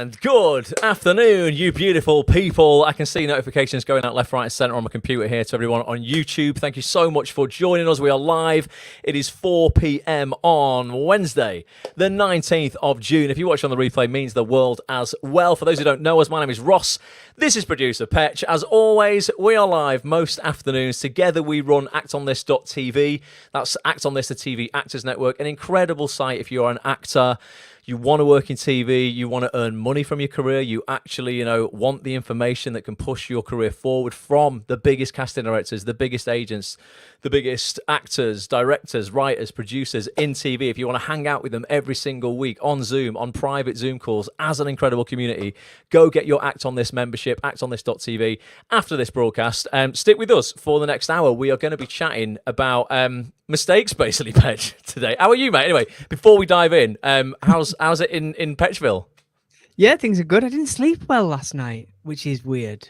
And good afternoon, you beautiful people. I can see notifications going out left, right, and centre on my computer here to everyone on YouTube. Thank you so much for joining us. We are live. It is 4 p.m. on Wednesday, the 19th of June. If you watch on the replay, it means the world as well. For those who don't know us, my name is Ross. This is producer Petch. As always, we are live most afternoons. Together we run actonthis.tv. That's Act On This, the TV Actors Network, an incredible site if you're an actor. You want to work in TV, you want to earn money from your career, you actually, want the information that can push your career forward from the biggest casting directors, the biggest agents, the biggest actors, directors, writers, producers in TV. If you want to hang out with them every single week on Zoom, on private Zoom calls as an incredible community, go get your Act On This membership, actonthis.tv, after this broadcast. Stick with us for the next hour. We are going to be chatting about mistakes, basically, Petch, today. How are you, mate? Anyway, before we dive in, how's it in Petchville? Yeah, things are good. I didn't sleep well last night, which is weird.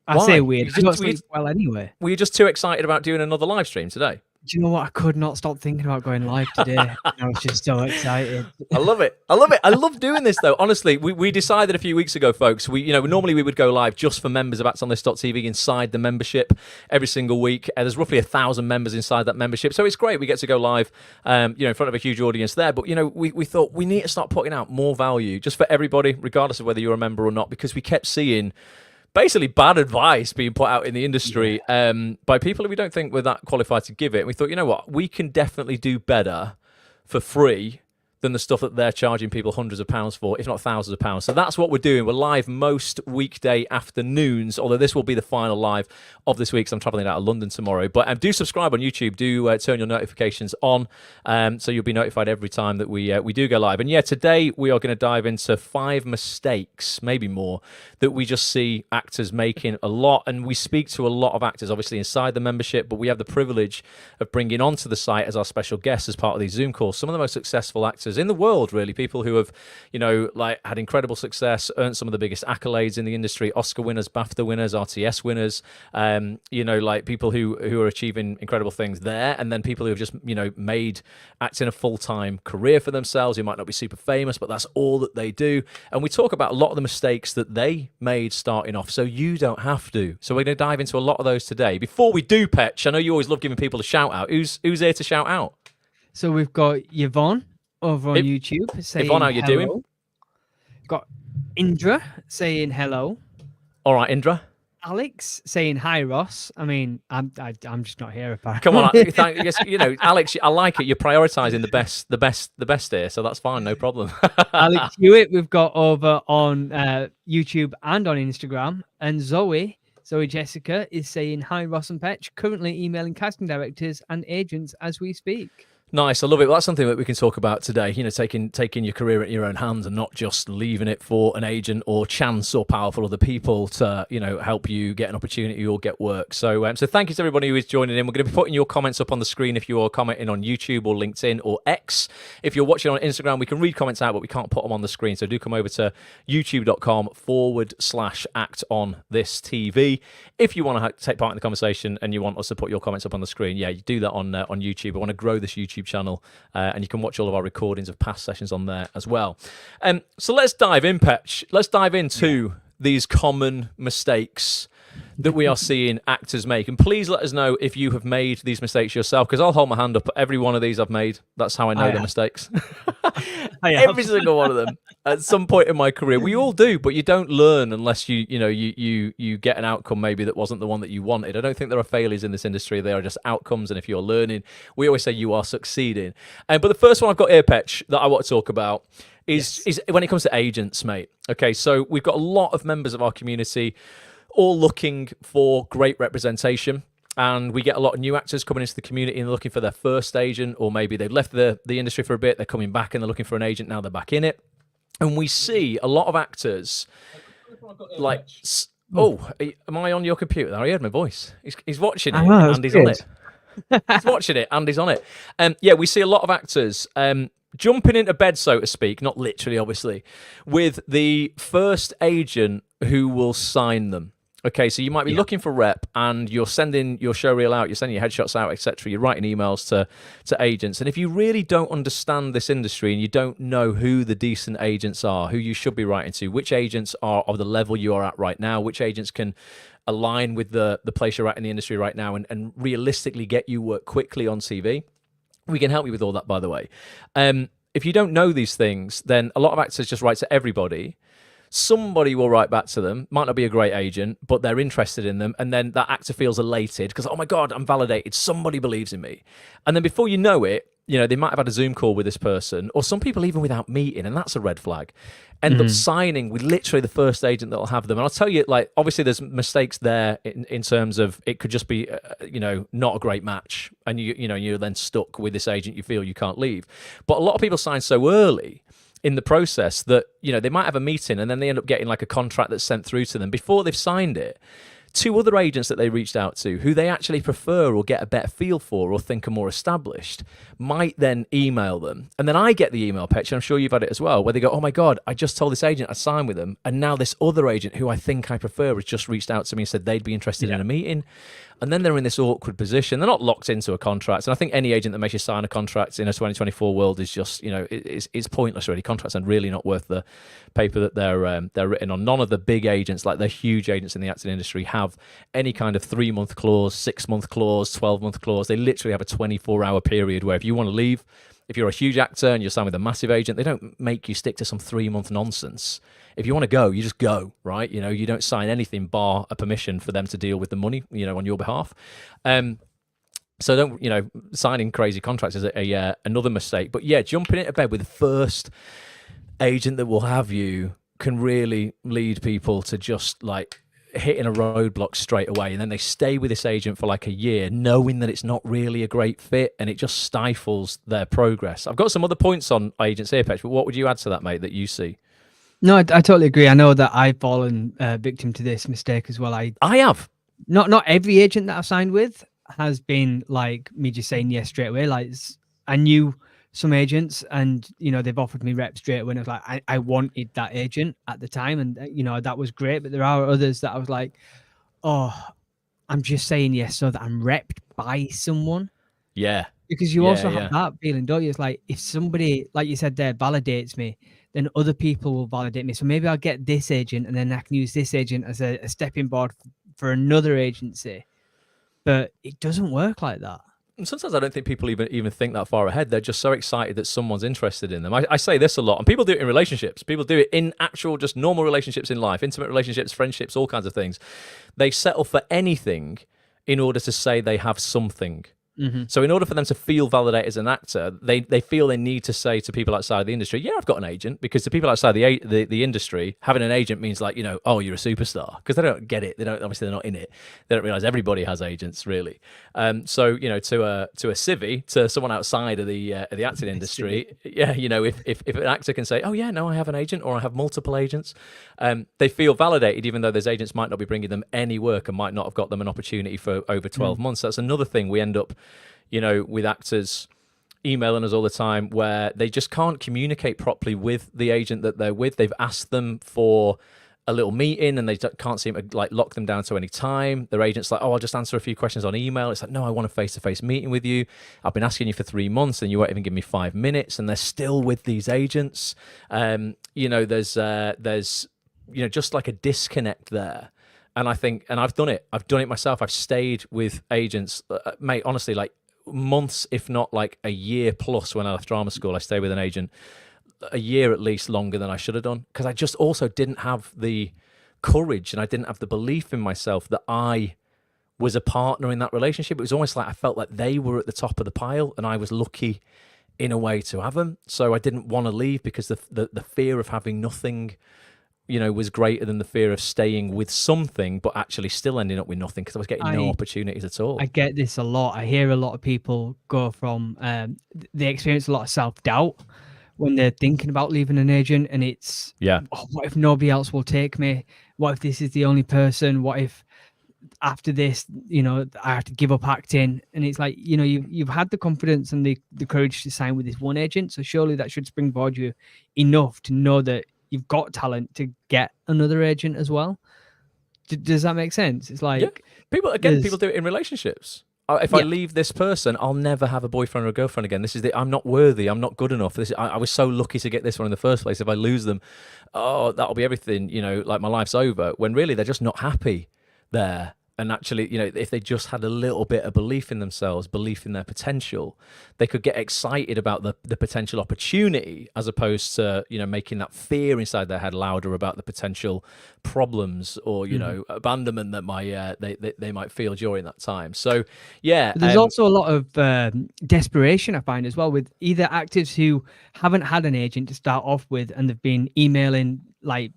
I Why? say weird. I don't sleep well anyway. Were you just too excited about doing another live stream today? Do you know what? I could not stop thinking about going live today. I was just so excited. I love it. I love doing this, though. Honestly, we decided a few weeks ago, folks, normally we would go live just for members of actonthis.tv inside the membership every single week. There's roughly 1,000 members inside that membership. So it's great. We get to go live, in front of a huge audience there. But, we thought we need to start putting out more value just for everybody, regardless of whether you're a member or not, because we kept seeing basically bad advice being put out in the industry by people who we don't think we're that qualified to give it. And we thought, you know what, we can definitely do better for free than the stuff that they're charging people hundreds of pounds for, if not thousands of pounds. So that's what we're doing. We're live most weekday afternoons, although this will be the final live of this week, because I'm traveling out of London tomorrow. But do subscribe on YouTube. Do turn your notifications on, so you'll be notified every time that we do go live. And yeah, today we are going to dive into 5 mistakes, maybe more, that we just see actors making a lot. And we speak to a lot of actors, obviously, inside the membership, but we have the privilege of bringing onto the site as our special guests as part of these Zoom calls some of the most successful actors in the world, really. People who have, had incredible success, earned some of the biggest accolades in the industry, Oscar winners, BAFTA winners, RTS winners, people who are achieving incredible things there, and then people who have just, made acting a full-time career for themselves, who might not be super famous, but that's all that they do. And we talk about a lot of the mistakes that they made starting off, so you don't have to. So we're going to dive into a lot of those today. Before we do, Petch, I know you always love giving people a shout-out. Who's here to shout out? So we've got Yvonne over on YouTube saying Yvonne, how you hello. doing? Got Indra saying hello. All right, Indra. Alex saying hi, Ross. I mean, I'm just not here apparently. Come on, Alex, I like it. You're prioritising the best here, so that's fine, no problem. Alex Hewitt, we've got over on YouTube and on Instagram, and Zoe Jessica is saying hi, Ross and Petch. Currently emailing casting directors and agents as we speak. Nice, I love it. Well, that's something that we can talk about today. Taking your career in your own hands and not just leaving it for an agent or chance or powerful other people to, help you get an opportunity or get work. So thank you to everybody who is joining in. We're going to be putting your comments up on the screen if you are commenting on YouTube or LinkedIn or X. If you're watching on Instagram, we can read comments out, but we can't put them on the screen. So do come over to youtube.com/Act On This TV. If you want to take part in the conversation and you want us to put your comments up on the screen, yeah, you do that on YouTube. I want to grow this YouTube channel, and you can watch all of our recordings of past sessions on there as well. So let's dive in, Petch. Let's dive into these common mistakes that we are seeing actors make. And please let us know if you have made these mistakes yourself, because I'll hold my hand up at every one of these I've made. That's how I know the mistakes. Every single one of them at some point in my career. We all do, but you don't learn unless you get an outcome maybe that wasn't the one that you wanted. I don't think there are failures in this industry. There are just outcomes, and if you're learning, we always say you are succeeding. But the first one I've got here, Petch, that I want to talk about is when it comes to agents, mate. Okay, so we've got a lot of members of our community all looking for great representation. And we get a lot of new actors coming into the community and looking for their first agent, or maybe they've left the industry for a bit, they're coming back and they're looking for an agent, now they're back in it. And we see a lot of actors like... Oh, am I on your computer? I heard my voice. He's watching it, and he's on it. He's watching it, and he's on it. We see a lot of actors jumping into bed, so to speak, not literally, obviously, with the first agent who will sign them. Okay, so you might be Yeah. looking for rep, and you're sending your show reel out, you're sending your headshots out, etc. You're writing emails to agents, and if you really don't understand this industry and you don't know who the decent agents are, who you should be writing to, which agents are of the level you are at right now, which agents can align with the place you're at in the industry right now, and realistically get you work quickly on TV, we can help you with all that, by the way. If you don't know these things, then a lot of actors just write to everybody. Somebody will write back to them, might not be a great agent, but they're interested in them. And then that actor feels elated because, oh my God, I'm validated. Somebody believes in me. And then before you know it, they might have had a Zoom call with this person, or some people even without meeting, and that's a red flag. End up signing with literally the first agent that'll have them. And I'll tell you, like, obviously there's mistakes there in terms of it could just be, not a great match. And you're then stuck with this agent you feel you can't leave. But a lot of people sign so early in the process that they might have a meeting and then they end up getting like a contract that's sent through to them before they've signed it. Two other agents that they reached out to who they actually prefer or get a better feel for or think are more established might then email them. And then I get the email, Petch, and I'm sure you've had it as well, where they go, oh my God, I just told this agent I signed with them, and now this other agent who I think I prefer has just reached out to me and said they'd be interested in a meeting. And then they're in this awkward position. They're not locked into a contract. And I think any agent that makes you sign a contract in a 2024 world is just, it's pointless really. Contracts are really not worth the paper that they're written on. None of the big agents, like the huge agents in the acting industry, have any kind of 3-month clause, 6-month clause, 12-month clause. They literally have a 24-hour period where if you want to leave, if you're a huge actor and you're signed with a massive agent, they don't make you stick to some 3-month nonsense. If you want to go, you just go, right? You don't sign anything bar a permission for them to deal with the money, on your behalf. So don't, signing crazy contracts is another mistake. But yeah, jumping into bed with the first agent that will have you can really lead people to just like hitting a roadblock straight away, and then they stay with this agent for like a year knowing that it's not really a great fit, and it just stifles their progress. I've got some other points on agents here, Petch, but what would you add to that, mate, that you see? No, I totally agree. I know that I've fallen victim to this mistake as well. I have. Not every agent that I've signed with has been like me just saying yes straight away. Like, I knew some agents and, they've offered me reps straight away. And I was like, I wanted that agent at the time. And, that was great. But there are others that I was like, oh, I'm just saying yes so that I'm repped by someone. Yeah. Because you also have that feeling, don't you? It's like, if somebody, like you said there, validates me, then other people will validate me. So maybe I'll get this agent and then I can use this agent as a stepping board for another agency. But it doesn't work like that. And sometimes I don't think people even think that far ahead. They're just so excited that someone's interested in them. I say this a lot, and people do it in relationships. People do it in actual, just normal relationships in life, intimate relationships, friendships, all kinds of things. They settle for anything in order to say they have something. So in order for them to feel validated as an actor, they feel they need to say to people outside of the industry, yeah, I've got an agent, because to people outside the industry, having an agent means like, oh, you're a superstar, because they don't get it. Obviously they're not in it. They don't realize everybody has agents really. So, to a civvy, to someone outside of the acting industry, yeah, if an actor can say, oh yeah, no, I have an agent, or I have multiple agents, they feel validated, even though those agents might not be bringing them any work and might not have got them an opportunity for over 12 months. That's another thing we end up, with actors emailing us all the time where they just can't communicate properly with the agent that they're with. They've asked them for a little meeting and they can't seem to like lock them down to any time. Their agent's like, oh, I'll just answer a few questions on email. It's like, no, I want a face-to-face meeting with you. I've been asking you for 3 months and you won't even give me 5 minutes, and they're still with these agents. There's just like a disconnect there. And I think, and I've done it myself. I've stayed with agents, mate, honestly, like months, if not like a year plus. When I left drama school, I stayed with an agent a year at least longer than I should have done, because I just also didn't have the courage and I didn't have the belief in myself that I was a partner in that relationship. It was almost like I felt like they were at the top of the pile and I was lucky in a way to have them. So I didn't want to leave because the fear of having nothing, was greater than the fear of staying with something, but actually still ending up with nothing, because I was getting no opportunities at all. I get this a lot. I hear a lot of people go from, they experience a lot of self-doubt when they're thinking about leaving an agent, and it's, oh, what if nobody else will take me? What if this is the only person? What if after this, I have to give up acting? And it's like, you've had the confidence and the courage to sign with this one agent, so surely that should springboard you enough to know that you've got talent to get another agent as well. Does that make sense? It's like, Yeah. People do it in relationships. If I leave this person, I'll never have a boyfriend or a girlfriend again. I'm not worthy. I'm not good enough. I was so lucky to get this one in the first place. If I lose them, oh, that'll be everything. Like my life's over. When really they're just not happy there. And actually, if they just had a little bit of belief in themselves, belief in their potential, they could get excited about the potential opportunity, as opposed to, making that fear inside their head louder about the potential problems or, abandonment that they might feel during that time. So, yeah. But there's also a lot of desperation, I find, as well, with either actors who haven't had an agent to start off with and they've been emailing like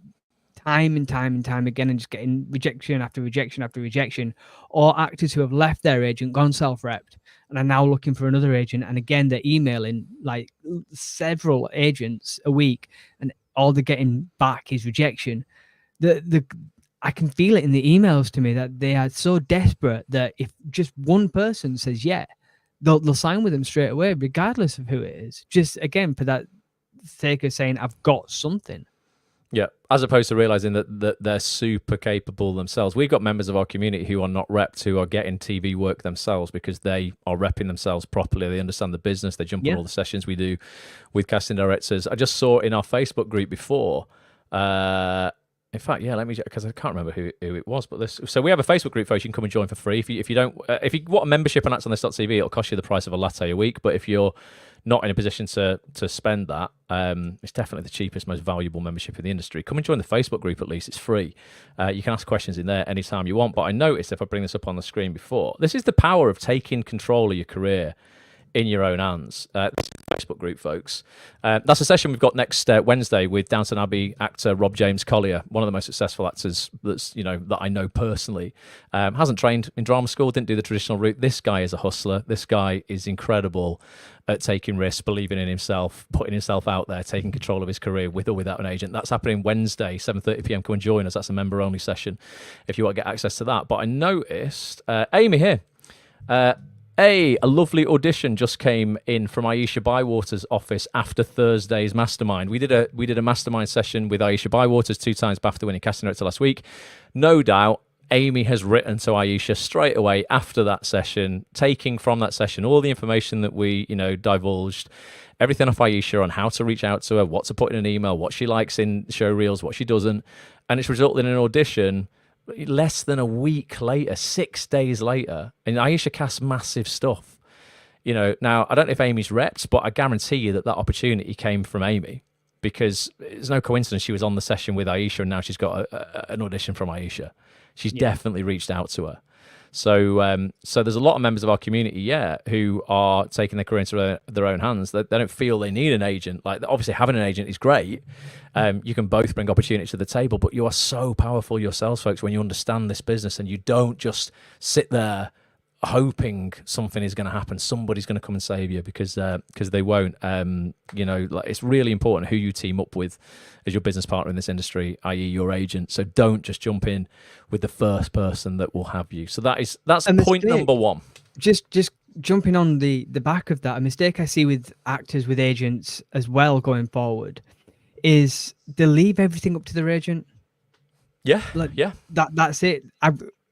time and time again and just getting rejection after rejection after rejection, or actors who have left their agent, gone self-repped, and are now looking for another agent, and again they're emailing like several agents a week, and all they're getting back is rejection. I can feel it in the emails to me that they are so desperate that if just one person says yeah, they'll sign with them straight away, regardless of who it is. Just again for that sake of saying I've got something. Yeah, as opposed to realizing that they're super capable themselves. We've got members of our community who are not repped, who are getting TV work themselves because they are repping themselves properly. They understand the business. They jump on all the sessions we do with casting directors. I just saw in our Facebook group before. In fact, let me, because I can't remember who it was, but so we have a Facebook group, folks. You can come and join for free. If you want a membership on actonthis.tv, it'll cost you the price of a latte a week. But if you're not in a position to spend that, it's definitely the cheapest, most valuable membership in the industry. Come and join the Facebook group. At least it's free. You can ask questions in there anytime you want. But I noticed, if I bring this up on the screen before, this is the power of taking control of your career in your own hands. Facebook group, folks. That's a session we've got next Wednesday with Downton Abbey actor Rob James Collier, one of the most successful actors that I know personally. Hasn't trained in drama school, didn't do the traditional route. This guy is a hustler. This guy is incredible at taking risks, believing in himself, putting himself out there, taking control of his career with or without an agent. That's happening Wednesday, 7:30 p.m. Come and join us. That's a member-only session if you want to get access to that. But I noticed Amy here. A lovely audition just came in from Aisha Bywater's office after Thursday's mastermind. We did a mastermind session with Aisha Bywaters, 2 times BAFTA winning casting director last week. No doubt Amy has written to Aisha straight away after that session, taking from that session all the information that we divulged, everything off Aisha on how to reach out to her, what to put in an email, what she likes in show reels, what she doesn't, and it's resulted in an audition less than a week later, 6 days later, and Aisha casts massive stuff. Now I don't know if Amy's reps, but I guarantee you that opportunity came from Amy, because it's no coincidence she was on the session with Aisha and now she's got an audition from Aisha. She's definitely reached out to her. So there's a lot of members of our community, who are taking their career into their own hands. They don't feel they need an agent. Like, obviously having an agent is great. You can both bring opportunity to the table, but you are so powerful yourselves, folks, when you understand this business and you don't just sit there hoping something is going to happen. Somebody's going to come and save you, because they won't. It's really important who you team up with as your business partner in this industry, i.e. your agent. So don't just jump in with the first person that will have you. So that's point number one. Just jumping on the back of that, a mistake I see with actors with agents as well going forward is they leave everything up to their agent. That's it.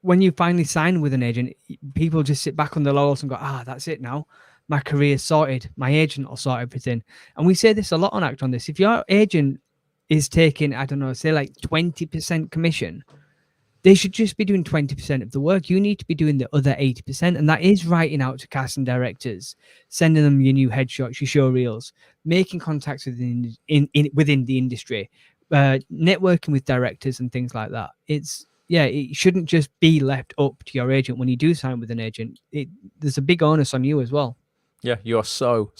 When you finally sign with an agent, people just sit back on their laurels and go, that's it now. My career's sorted. My agent will sort everything. And we say this a lot on Act On This. If your agent is taking, I don't know, say like 20% commission, they should just be doing 20% of the work. You need to be doing the other 80%. And that is writing out to casting directors, sending them your new headshots, your show reels, making contacts within the industry, networking with directors and things like that. It shouldn't just be left up to your agent when you do sign with an agent. There's a big onus on you as well. Yeah, you are so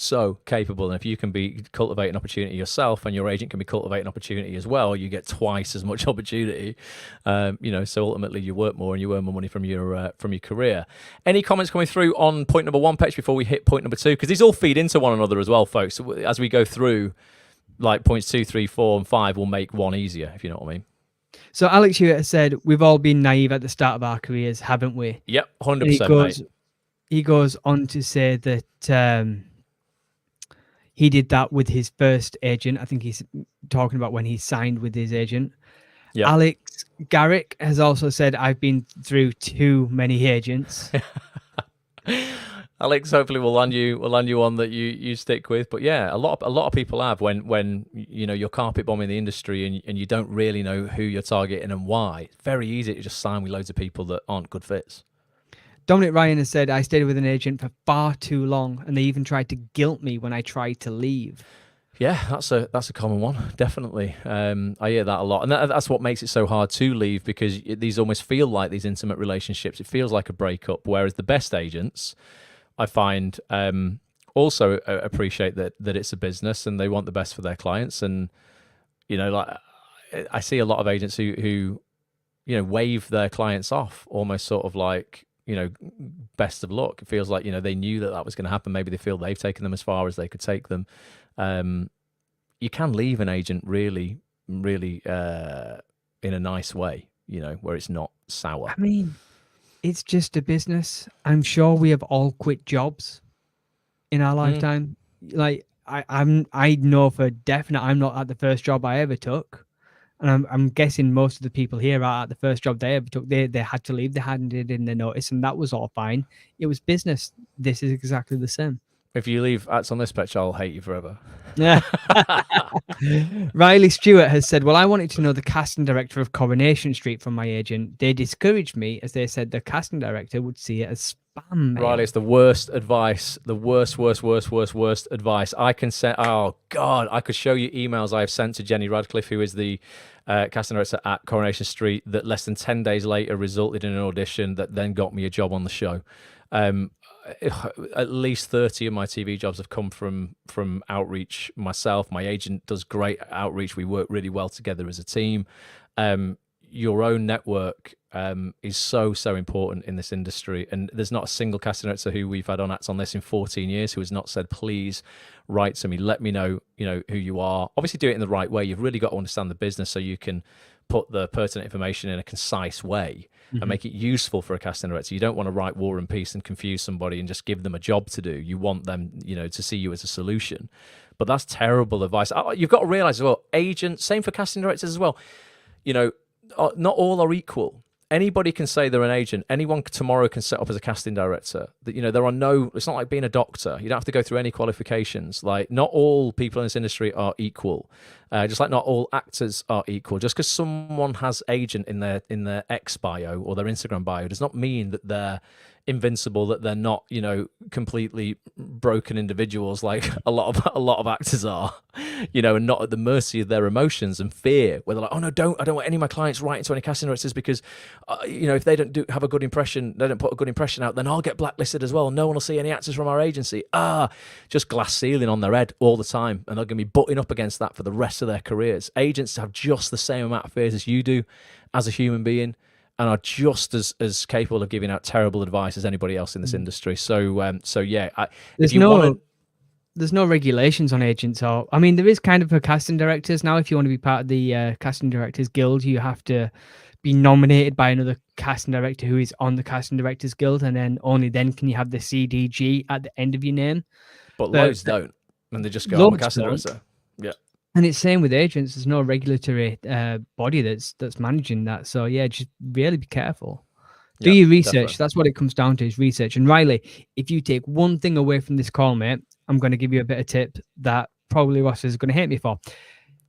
capable. And if you can be cultivating opportunity yourself and your agent can be cultivating opportunity as well, you get twice as much opportunity. So ultimately you work more and you earn more money from your career. Any comments coming through on point number one, Petch, before we hit point number two? Because these all feed into one another as well, folks. As we go through, like points 2, 3, 4, and 5 will make one easier, if you know what I mean. So Alex Hewitt said, we've all been naive at the start of our careers, haven't we? Yep, 100%, mate. He goes on to say that he did that with his first agent. I think he's talking about when he signed with his agent. Yep. Alex Garrick has also said, I've been through too many agents. Alex, hopefully we'll land you one that you stick with. But yeah, a lot of people have when you're carpet bombing the industry and you don't really know who you're targeting and why. It's very easy to just sign with loads of people that aren't good fits. Dominic Ryan has said, I stayed with an agent for far too long, and they even tried to guilt me when I tried to leave. Yeah, that's a common one, definitely. I hear that a lot, and that's what makes it so hard to leave, because these almost feel like these intimate relationships. It feels like a breakup, whereas the best agents, I find, also appreciate that it's a business and they want the best for their clients. And like I see a lot of agents who wave their clients off, almost sort of like, best of luck. It feels like they knew that was going to happen. Maybe they feel they've taken them as far as they could take them. You can leave an agent really, really in a nice way, where it's not sour. I mean, it's just a business. I'm sure we have all quit jobs in our lifetime. Like I know for definite I'm not at the first job I ever took. And I'm guessing most of the people here are at the first job they ever took. They had to leave. They handed in their notice, and that was all fine. It was business. This is exactly the same. If you leave Acts on this, Petch, I'll hate you forever. Yeah. Riley Stewart has said, well, I wanted to know the casting director of Coronation Street from my agent. They discouraged me as they said the casting director would see it as spam mail. Riley, it's the worst advice. The worst advice. I can send, oh God, I could show you emails I have sent to Jenny Radcliffe, who is the casting director at Coronation Street, that less than 10 days later resulted in an audition that then got me a job on the show. At least 30 of my TV jobs have come from outreach myself. My agent does great outreach. We work really well together as a team. Your own network is so important in this industry, and there's not a single casting director who we've had on Acts on this in 14 years who has not said, please write to me, let me know who you are. Obviously do it in the right way. You've really got to understand the business so you can put the pertinent information in a concise way and make it useful for a casting director. You don't want to write War and Peace and confuse somebody and just give them a job to do. You want them, to see you as a solution. But that's terrible advice. You've got to realize as well, agents, same for casting directors as well. Not all are equal. Anybody can say they're an agent. Anyone tomorrow can set up as a casting director. There are no. It's not like being a doctor. You don't have to go through any qualifications. Like, not all people in this industry are equal. Just like not all actors are equal. Just because someone has agent in their X bio or their Instagram bio does not mean that they're invincible, that they're not completely broken individuals like a lot of actors are, and not at the mercy of their emotions and fear, where they're like, oh no, I don't want any of my clients writing to any casting directors because if they don't have a good impression, they don't put a good impression out, then I'll get blacklisted as well. No one will see any actors from our agency. Just glass ceiling on their head all the time, and they're going to be butting up against that for the rest of their careers. Agents have just the same amount of fears as you do as a human being, and are just as capable of giving out terrible advice as anybody else in this industry. So yeah, there's no regulations on agents. Or there is kind of for casting directors now. If you want to be part of the casting directors guild, you have to be nominated by another casting director who is on the casting directors guild, and then only then can you have the CDG at the end of your name. But loads don't, and they just go, I'm a casting director. Yeah. And it's same with agents. There's no regulatory body that's managing that. So yeah, just really be careful. Do your research. Definitely. That's what it comes down to, is research. And Riley, if you take one thing away from this call, mate, I'm going to give you a bit of tip that probably Ross is going to hate me for.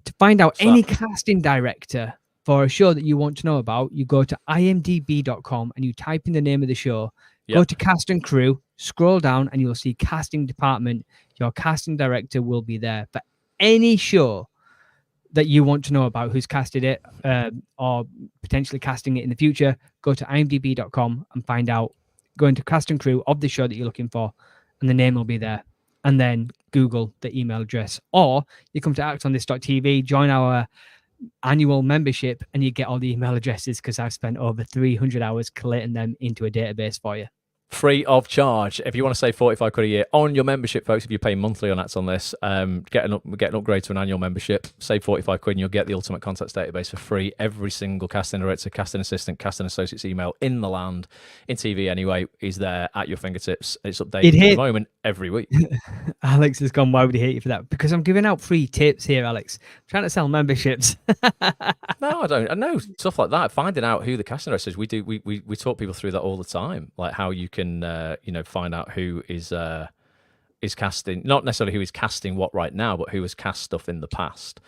To find out any casting director for a show that you want to know about, you go to imdb.com and you type in the name of the show. Go to cast and crew, scroll down, and you'll see casting department. Your casting director will be there for any show that you want to know about who's casted it or potentially casting it in the future. Go to imdb.com and find out. Go into cast and crew of the show that you're looking for, and the name will be there. And then Google the email address. Or you come to actonthis.tv, join our annual membership, and you get all the email addresses, because I've spent over 300 hours collating them into a database for you. Free of charge. If you want to save 45 quid a year on your membership, folks, if you pay monthly on Acts on this, get an upgrade to an annual membership, save 45 quid, and you'll get the Ultimate Contacts database for free. Every single casting director, casting assistant, casting associate's email in the land, in TV anyway, is there at your fingertips. It's updated at the moment every week. Alex has gone, why would he hate you for that? Because I'm giving out free tips here, Alex. I'm trying to sell memberships. No, I don't. I know stuff like that. Finding out who the casting director is, we talk people through that all the time. Like how you can find out who is casting, not necessarily who is casting what right now, but who has cast stuff in the past.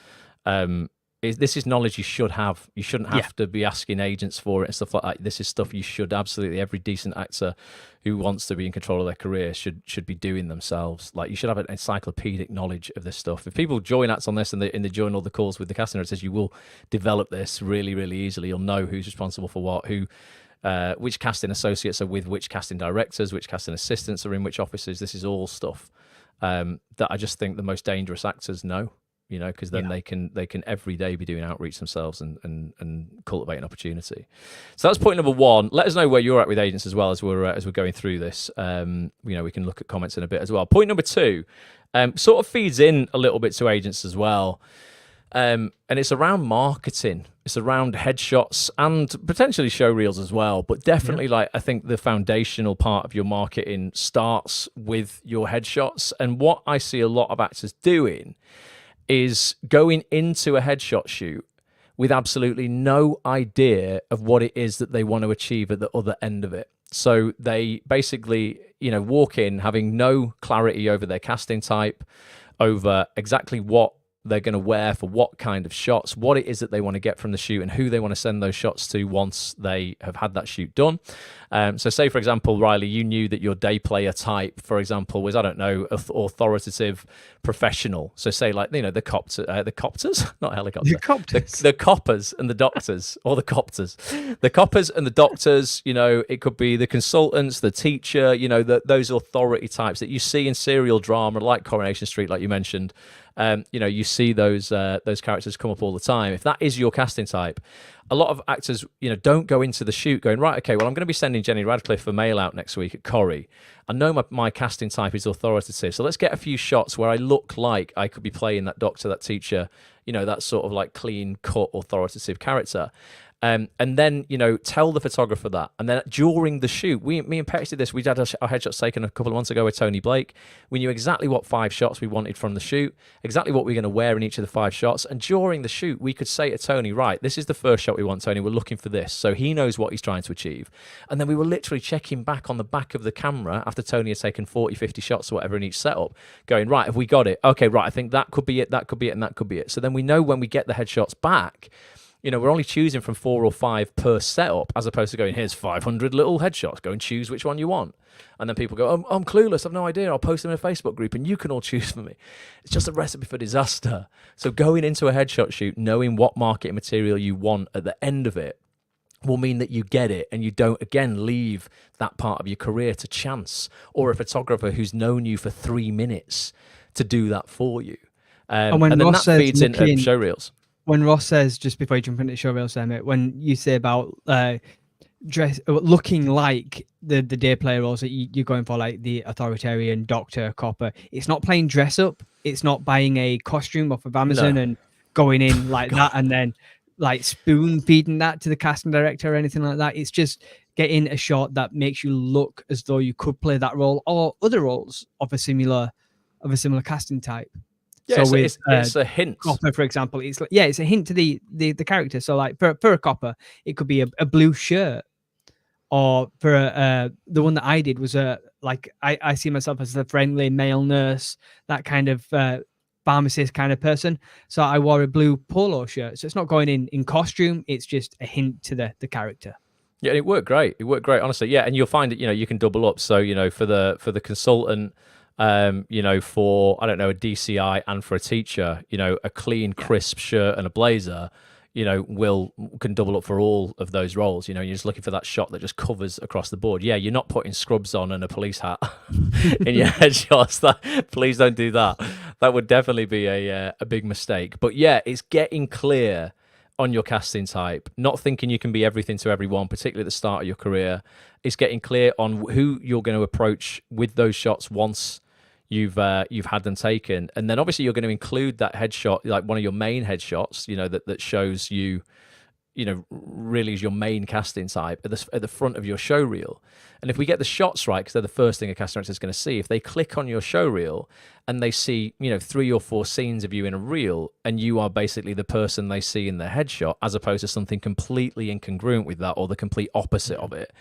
This is knowledge you should have. You shouldn't have to be asking agents for it and stuff like that. This is stuff you should absolutely, every decent actor who wants to be in control of their career should be doing themselves. Like, you should have an encyclopedic knowledge of this stuff. If people join Acts on this and they join all the calls with the casting directors, you will develop this really, really easily. You'll know who's responsible for what, which casting associates are with which casting directors, which casting assistants are in which offices. This is all stuff that I just think the most dangerous actors know. Because then they can every day be doing outreach themselves and cultivate an opportunity. So that's point number one. Let us know where you're at with agents as well as we're going through this. We can look at comments in a bit as well. Point number two, sort of feeds in a little bit to agents as well, and it's around marketing. It's around headshots and potentially show reels as well. But definitely, I think the foundational part of your marketing starts with your headshots. And what I see a lot of actors doing is going into a headshot shoot with absolutely no idea of what it is that they want to achieve at the other end of it. So they basically, walk in having no clarity over their casting type, over exactly what they're going to wear for what kind of shots, what it is that they want to get from the shoot, and who they want to send those shots to once they have had that shoot done. So say, for example, Riley, you knew that your day player type, for example, was, I don't know, authoritative professional. So say, like, the copters, not helicopters, the coppers and the doctors, or the copters, the coppers and the doctors, it could be the consultants, the teacher, those authority types that you see in serial drama, like Coronation Street, like you mentioned. You see those characters come up all the time. If that is your casting type, a lot of actors, don't go into the shoot going, right, okay, well, I'm going to be sending Jenny Radcliffe for mail out next week at Corrie. I know my casting type is authoritative, so let's get a few shots where I look like I could be playing that doctor, that teacher, that sort of like clean cut authoritative character. And then, tell the photographer that. And then during the shoot, me and Petch did this. We had our headshots taken a couple of months ago with Tony Blake. We knew exactly what 5 shots we wanted from the shoot, exactly what we were going to wear in each of the 5 shots. And during the shoot, we could say to Tony, right, this is the first shot we want, Tony. We're looking for this. So he knows what he's trying to achieve. And then we were literally checking back on the back of the camera after Tony had taken 40, 50 shots or whatever in each setup, going, right, have we got it? Okay, right, I think that could be it, that could be it, and that could be it. So then we know when we get the headshots back, we're only choosing from 4 or 5 per setup, as opposed to going, here's 500 little headshots, go and choose which one you want. And then people go, I'm clueless, I've no idea, I'll post them in a Facebook group and you can all choose for me. It's just a recipe for disaster. So going into a headshot shoot, knowing what marketing material you want at the end of it, will mean that you get it and you don't, again, leave that part of your career to chance or a photographer who's known you for 3 minutes to do that for you. And then that feeds into show reels. When Ross says, just before you jump into show reels, when you say about looking like the day player roles that you're going for, like the authoritarian doctor, copper, it's not playing dress up. It's not buying a costume off of Amazon and going in like that and then like spoon feeding that to the casting director or anything like that. It's just getting a shot that makes you look as though you could play that role or other roles of a similar casting type. Yeah, so it's a hint. Copper, for example, it's a hint to the character. So like for a copper, it could be a blue shirt, or for the one that I did was I see myself as the friendly male nurse, that kind of pharmacist kind of person. So I wore a blue polo shirt. So it's not going in costume. It's just a hint to the character. Yeah, it worked great. Honestly. Yeah, and you'll find it. You can double up. So for the consultant. For, I don't know, a DCI and for a teacher, a clean, crisp shirt and a blazer, can double up for all of those roles. You're just looking for that shot that just covers across the board. Yeah, you're not putting scrubs on and a police hat in your headshots. Please don't do that. That would definitely be a big mistake. But yeah, it's getting clear on your casting type, not thinking you can be everything to everyone, particularly at the start of your career. It's getting clear on who you're going to approach with those shots once you've had them taken, and then obviously you're going to include that headshot, like one of your main headshots, that shows you really is your main casting type at the front of your show reel. And if we get the shots right, because they're the first thing a casting director is going to see, if they click on your show reel and they see 3 or 4 scenes of you in a reel, and you are basically the person they see in their headshot, as opposed to something completely incongruent with that or the complete opposite of it,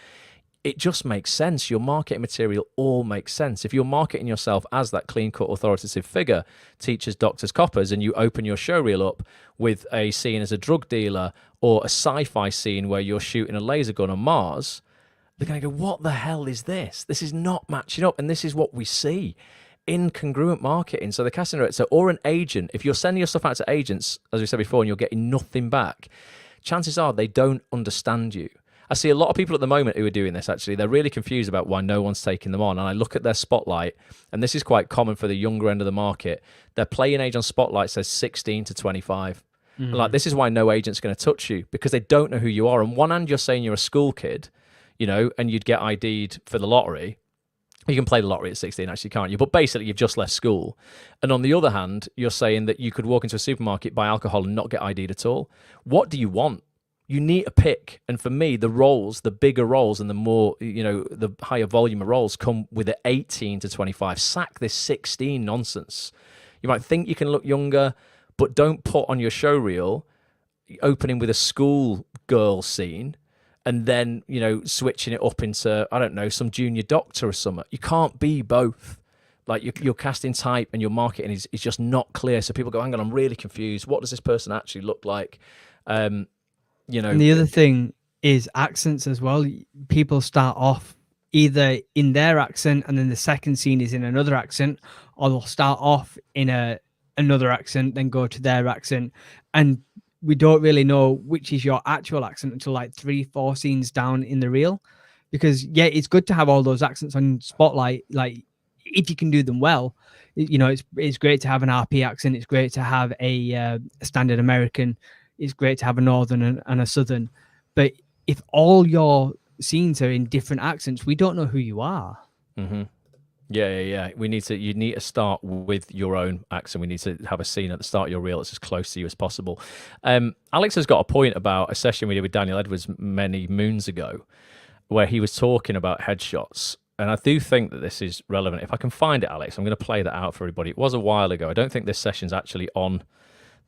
it just makes sense. Your marketing material all makes sense. If you're marketing yourself as that clean-cut, authoritative figure, teachers, doctors, coppers, and you open your show reel up with a scene as a drug dealer or a sci-fi scene where you're shooting a laser gun on Mars, they're going to go, what the hell is this? This is not matching up. And this is what we see. Incongruent marketing. So the casting director or an agent, if you're sending your stuff out to agents, as we said before, and you're getting nothing back, chances are they don't understand you. I see a lot of people at the moment who are doing this, actually. They're really confused about why no one's taking them on. And I look at their spotlight, and this is quite common for the younger end of the market. Their playing age on spotlight says 16 to 25. Mm-hmm. Like, this is why no agent's going to touch you, because they don't know who you are. On one hand, you're saying you're a school kid, and you'd get ID'd for the lottery. You can play the lottery at 16, actually, can't you? But basically, you've just left school. And on the other hand, you're saying that you could walk into a supermarket, buy alcohol, and not get ID'd at all. What do you want? You need a pick. And for me, the roles, the bigger roles and the more, the higher volume of roles come with an 18 to 25. Sack this 16 nonsense. You might think you can look younger, but don't put on your show reel opening with a school girl scene and then, switching it up into, I don't know, some junior doctor or something. You can't be both. Like, your casting type and your marketing is just not clear. So people go, hang on, I'm really confused. What does this person actually look like? And the other thing is accents as well. People start off either in their accent and then the second scene is in another accent, or they'll start off in another accent, then go to their accent. And we don't really know which is your actual accent until like 3-4 scenes down in the reel. Because, yeah, it's good to have all those accents on spotlight. Like, if you can do them well, it's great to have an RP accent. It's great to have a standard American. It's great to have a northern and a southern, but if all your scenes are in different accents, we don't know who you are. Mm-hmm. Yeah. You need to start with your own accent. We need to have a scene at the start of your reel that's as close to you as possible. Alex has got a point about a session we did with Daniel Edwards many moons ago, where he was talking about headshots. And I do think that this is relevant. If I can find it, Alex, I'm going to play that out for everybody. It was a while ago. I don't think this session's actually on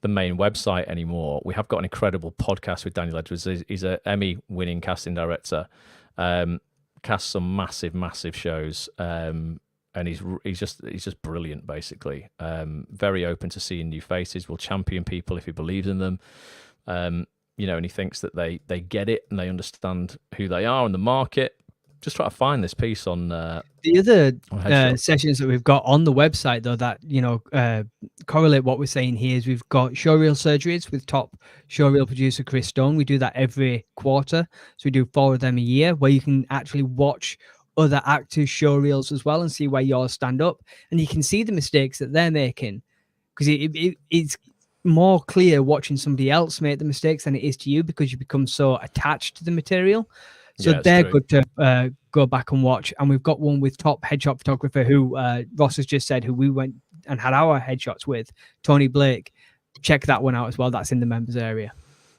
the main website anymore. We have got an incredible podcast with Daniel Edwards. He's an Emmy-winning casting director, casts some massive shows, and he's just brilliant. Basically, very open to seeing new faces. Will champion people if he believes in them. And he thinks that they get it and they understand who they are in the market. Just try to find this piece on the other sessions that we've got on the website, though, that correlate what we're saying here. Is we've got showreel surgeries with top showreel producer Chris Stone. We do that every quarter, so we do 4 of them a year, where you can actually watch other actors' showreels as well and see where yours stand up, and you can see the mistakes that they're making, because it's more clear watching somebody else make the mistakes than it is to you, because you become so attached to the material. So they're good to go back and watch. And we've got one with top headshot photographer who Ross has just said, who we went and had our headshots with, Tony Blake. Check that one out as well. That's in the members area.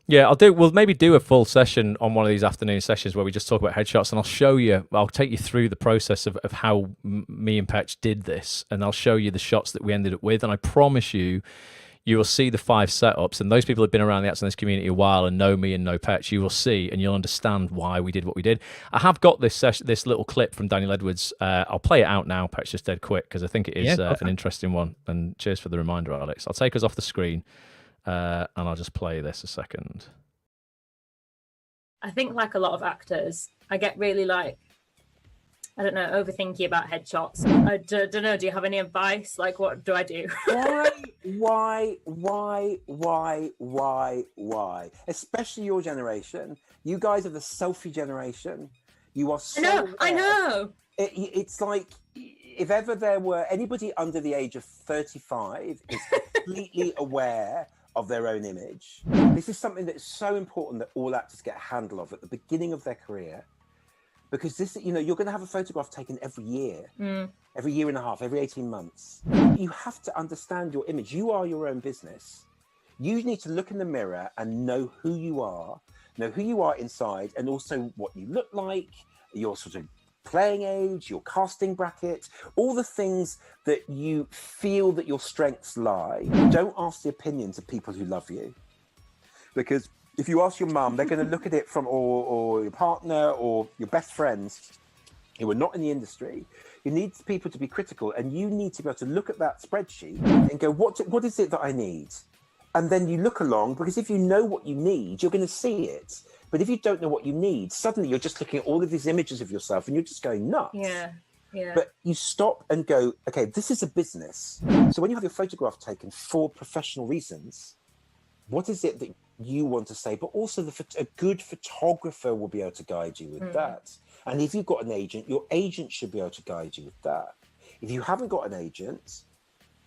Yeah, we'll maybe do a full session on one of these afternoon sessions where we just talk about headshots, and I'll take you through the process of how me and Petch did this, and I'll show you the shots that we ended up with. And I promise you will see the 5 setups, and those people who've been around the Acts On This community a while and know me and know Petch, you will see and you'll understand why we did what we did. I have got this little clip from Daniel Edwards. I'll play it out now, Petch, just dead quick, because I think it is an interesting one. And cheers for the reminder, Alex. I'll take us off the screen, and I'll just play this a second. I think, like a lot of actors, I get really overthinking about headshots. I don't know. Do you have any advice? Like, what do I do? Why? Especially your generation. You guys are the selfie generation. You are so I know. It's like, if ever there were anybody under the age of 35 is completely aware of their own image. This is something that is so important that all actors get a handle of at the beginning of their career. Because this, you're going to have a photograph taken every year, every year and a half, every 18 months. You have to understand your image. You are your own business. You need to look in the mirror and know who you are know who you are inside, and also what you look like, your sort of playing age, your casting bracket, all the things that you feel that your strengths lie. Don't ask the opinions of people who love you, because if you ask your mum, they're going to look at it from, or your partner or your best friends who are not in the industry. You need people to be critical, and you need to be able to look at that spreadsheet and go, what is it that I need? And then you look along, because if you know what you need, you're going to see it. But if you don't know what you need, suddenly you're just looking at all of these images of yourself and you're just going nuts. Yeah. But you stop and go, okay, this is a business. So when you have your photograph taken for professional reasons, what is it that you want to say? But also a good photographer will be able to guide you with that. And if you've got an agent, your agent should be able to guide you with that. If you haven't got an agent,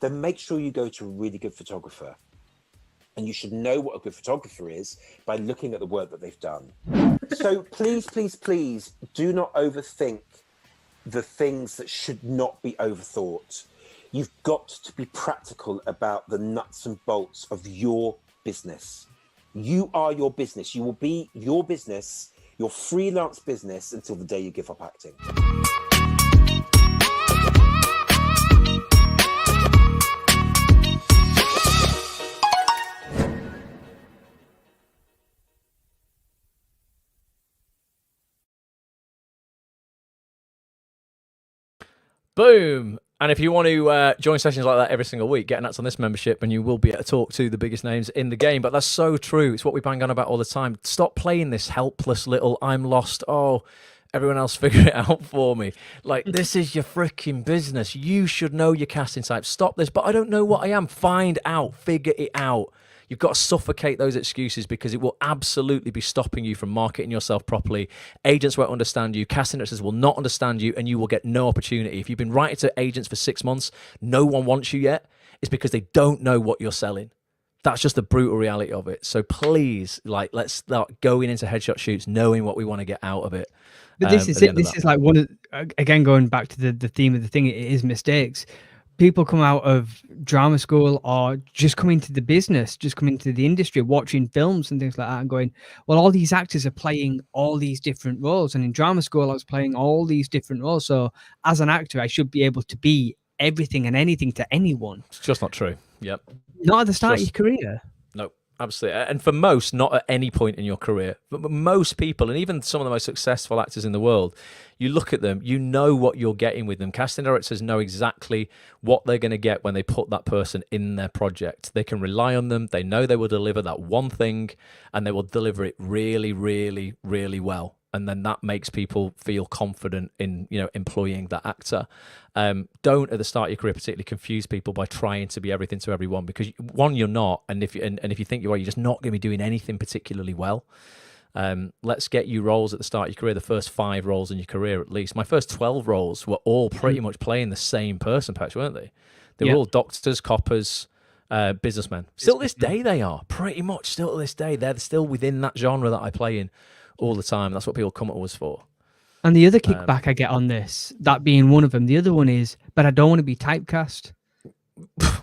then make sure you go to a really good photographer. And you should know what a good photographer is by looking at the work that they've done. So please, please, please do not overthink the things that should not be overthought. You've got to be practical about the nuts and bolts of your business. You are your business. You will be your business, your freelance business, until the day you give up acting. Boom. And if you want to join sessions like that every single week, get an Act On This membership and you will be able to talk to the biggest names in the game. But that's so true. It's what we bang on about all the time. Stop playing this helpless little, I'm lost, oh, everyone else figure it out for me. Like, this is your freaking business. You should know your casting type. Stop this, but I don't know what I am. Find out. Figure it out. You've got to suffocate those excuses, because it will absolutely be stopping you from marketing yourself properly. Agents won't understand you. Casting directors will not understand you, and you will get no opportunity. If you've been writing to agents for 6 months, no one wants you yet, it's because they don't know what you're selling. That's just the brutal reality of it. So please, like, let's start going into headshot shoots knowing what we want to get out of it. But this is it. This is like one of, again, going back to the theme of the thing, it is mistakes. People come out of drama school or just come into the business, just come into the industry, watching films and things like that, and going, well, all these actors are playing all these different roles. And in drama school, I was playing all these different roles. So as an actor, I should be able to be everything and anything to anyone. It's just not true. Yep. Not at the start of your career. No, absolutely. And for most, not at any point in your career. But most people, and even some of the most successful actors in the world, you look at them, you know what you're getting with them. Casting directors know exactly what they're going to get when they put that person in their project. They can rely on them. They know they will deliver that one thing, and they will deliver it really, really, really well. And then that makes people feel confident in, employing that actor. Don't at the start of your career particularly confuse people by trying to be everything to everyone, because one, you're not, and if you think you are, you're just not going to be doing anything particularly well. Let's get you roles at the start of your career, the first 5 roles in your career at least. My first 12 roles were all pretty much playing the same person, Petch, weren't they? They were all doctors, coppers, businessmen. Still to this day they are, pretty much still to this day. They're still within that genre that I play in all the time. That's what people come to us for. And the other kickback I get on this, that being one of them, the other one is, but I don't want to be typecast.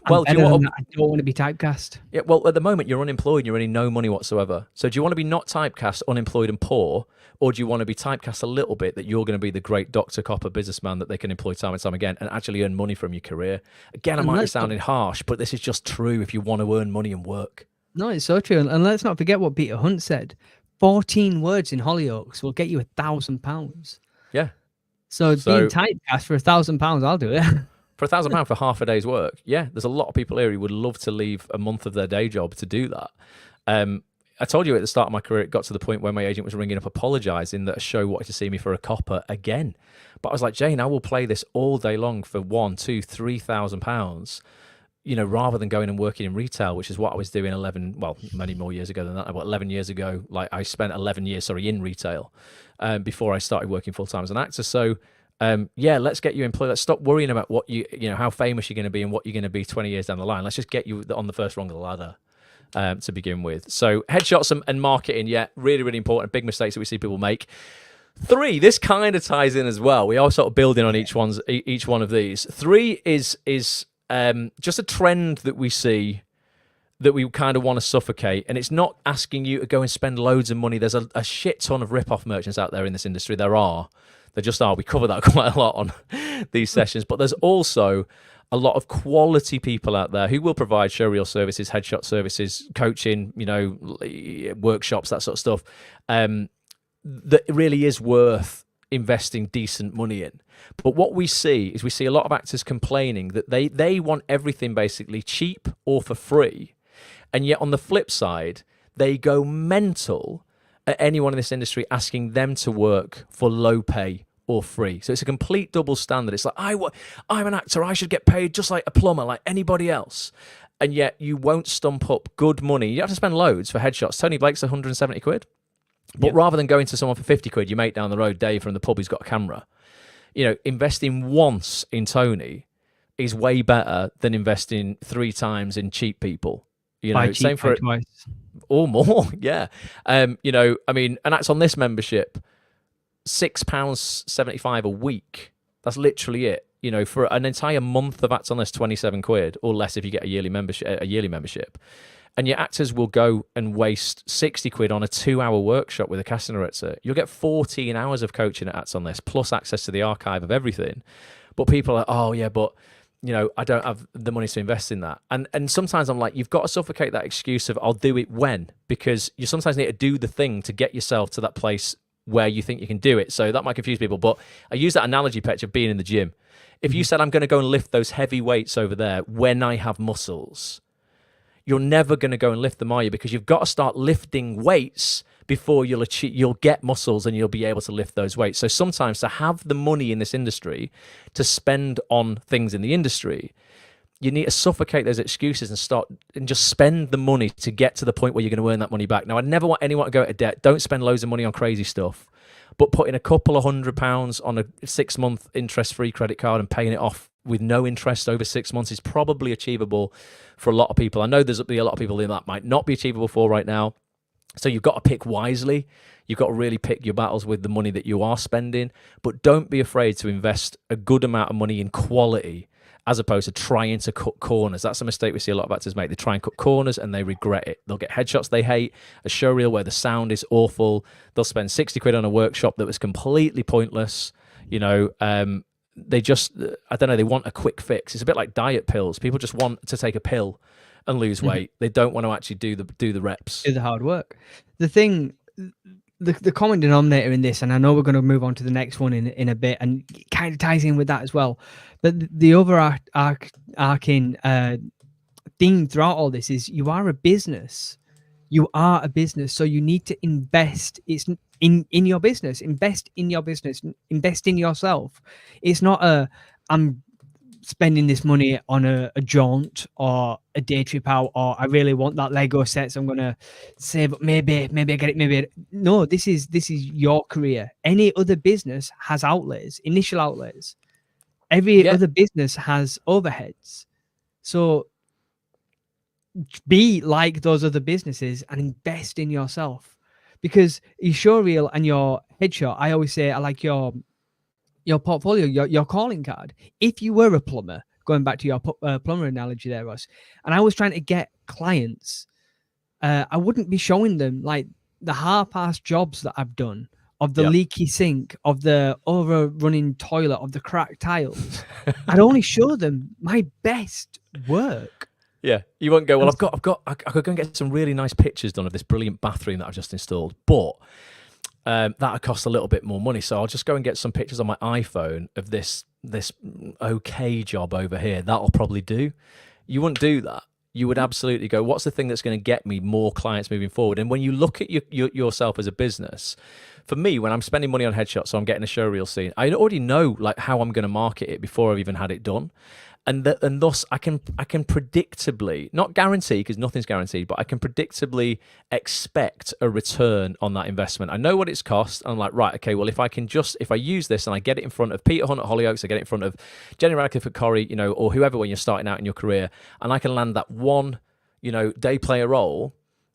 Well, I don't want to be typecast. Yeah, well, at the moment you're unemployed, you're earning no money whatsoever. So do you want to be not typecast, unemployed and poor, or do you want to be typecast a little bit, that you're going to be the great doctor, copper, businessman that they can employ time and time again and actually earn money from your career? Again, I might be sounding harsh, but this is just true if you want to earn money and work. No, it's so true. And let's not forget what Peter Hunt said. 14 words in Hollyoaks will get you £1,000. Yeah. So being typecast for £1,000, I'll do it. For £1,000 for half a day's work, yeah, there's a lot of people here who would love to leave a month of their day job to do that. I told you at the start of my career, it got to the point where my agent was ringing up apologising that a show wanted to see me for a copper again. But I was like, Jane, I will play this all day long for £1,000, £2,000, £3,000. Rather than going and working in retail, which is what I was doing many more years ago than that. About 11 years ago, like I spent 11 years, in retail before I started working full-time as an actor. So, let's get you employed. Let's stop worrying about what how famous you're going to be and what you're going to be 20 years down the line. Let's just get you on the first rung of the ladder to begin with. So headshots and marketing, really, really important. Big mistakes that we see people make. 3, this kind of ties in as well. We are sort of building on each one of these. 3 is just a trend that we see that we kind of want to suffocate. And it's not asking you to go and spend loads of money. There's a shit ton of rip-off merchants out there in this industry. There just are. We cover that quite a lot on these sessions. But there's also a lot of quality people out there who will provide showreel services, headshot services, coaching, workshops, that sort of stuff, that really is worth investing decent money in. But what we see a lot of actors complaining that they want everything basically cheap or for free. And yet on the flip side, they go mental at anyone in this industry asking them to work for low pay or free. So it's a complete double standard. It's like, I'm an actor, I should get paid just like a plumber, like anybody else. And yet you won't stump up good money. You have to spend loads for headshots. Tony Blake's 170 quid. But rather than going to someone for 50 quid, your mate down the road, Dave from the pub, who's got a camera, investing once in Tony is way better than investing 3 times in cheap people. Same for twice. Or more, yeah. An Act On This membership, £6.75 a week. That's literally it. For an entire month of Act On This, 27 quid or less if you get a yearly membership. And your actors will go and waste 60 quid on a 2-hour workshop with a casting director. You'll get 14 hours of coaching at Act On This, plus access to the archive of everything. But people are like, oh yeah, but I don't have the money to invest in that. And sometimes I'm like, you've got to suffocate that excuse of I'll do it when, because you sometimes need to do the thing to get yourself to that place where you think you can do it. So that might confuse people. But I use that analogy, Petch, of being in the gym. If you said, I'm going to go and lift those heavy weights over there when I have muscles, you're never going to go and lift them, are you? Because you've got to start lifting weights before you'll get muscles and you'll be able to lift those weights. So sometimes to have the money in this industry to spend on things in the industry, you need to suffocate those excuses and just spend the money to get to the point where you're going to earn that money back. Now, I never want anyone to go into debt. Don't spend loads of money on crazy stuff, but putting a couple of £100 on a 6-month interest-free credit card and paying it off with no interest over 6 months is probably achievable for a lot of people. I know there's a lot of people that might not be achievable for right now. So you've got to pick wisely. You've got to really pick your battles with the money that you are spending, but don't be afraid to invest a good amount of money in quality as opposed to trying to cut corners. That's a mistake we see a lot of actors make. They try and cut corners and they regret it. They'll get headshots they hate, a showreel where the sound is awful. They'll spend 60 quid on a workshop that was completely pointless. They just, I don't know, they want a quick fix. It's a bit like diet pills. People just want to take a pill and lose weight. They don't want to actually do the reps. Do the hard work. The thing, the common denominator in this, and I know we're going to move on to the next one in a bit, and it kind of ties in with that as well. But the overarching theme throughout all this is you are a business. You are a business, so you need to invest. It's in your business. Invest in your business. Invest in yourself. It's not I'm spending this money on a jaunt or a day trip out, or I really want that Lego set, so I'm gonna save up. Maybe I get it. No, this is your career. Any other business has outlays, initial outlays. Every other business has overheads. So be like those other businesses and invest in yourself, because your showreel and your headshot, I always say, I like your portfolio, your calling card. If you were a plumber, going back to your plumber analogy there, Ross, and I was trying to get clients, I wouldn't be showing them like the half-assed jobs that I've done, of the leaky sink, of the overrunning toilet, of the cracked tiles. I'd only show them my best work. Yeah, you won't go, well, I could go and get some really nice pictures done of this brilliant bathroom that I've just installed, but that'd cost a little bit more money, so I'll just go and get some pictures on my iPhone of this okay job over here. That'll probably do. You wouldn't do that. You would absolutely go, what's the thing that's going to get me more clients moving forward? And when you look at yourself as a business, for me, when I'm spending money on headshots, so I'm getting a showreel scene, I already know like how I'm going to market it before I've even had it done. And thus I can predictably, not guarantee because nothing's guaranteed, but I can predictably expect a return on that investment. I know what it's cost. And I'm like, right, okay, well, if I use this and I get it in front of Peter Hunt at Hollyoaks, I get it in front of Jenny Radcliffe at Corrie, or whoever when you're starting out in your career, and I can land that one, day player role,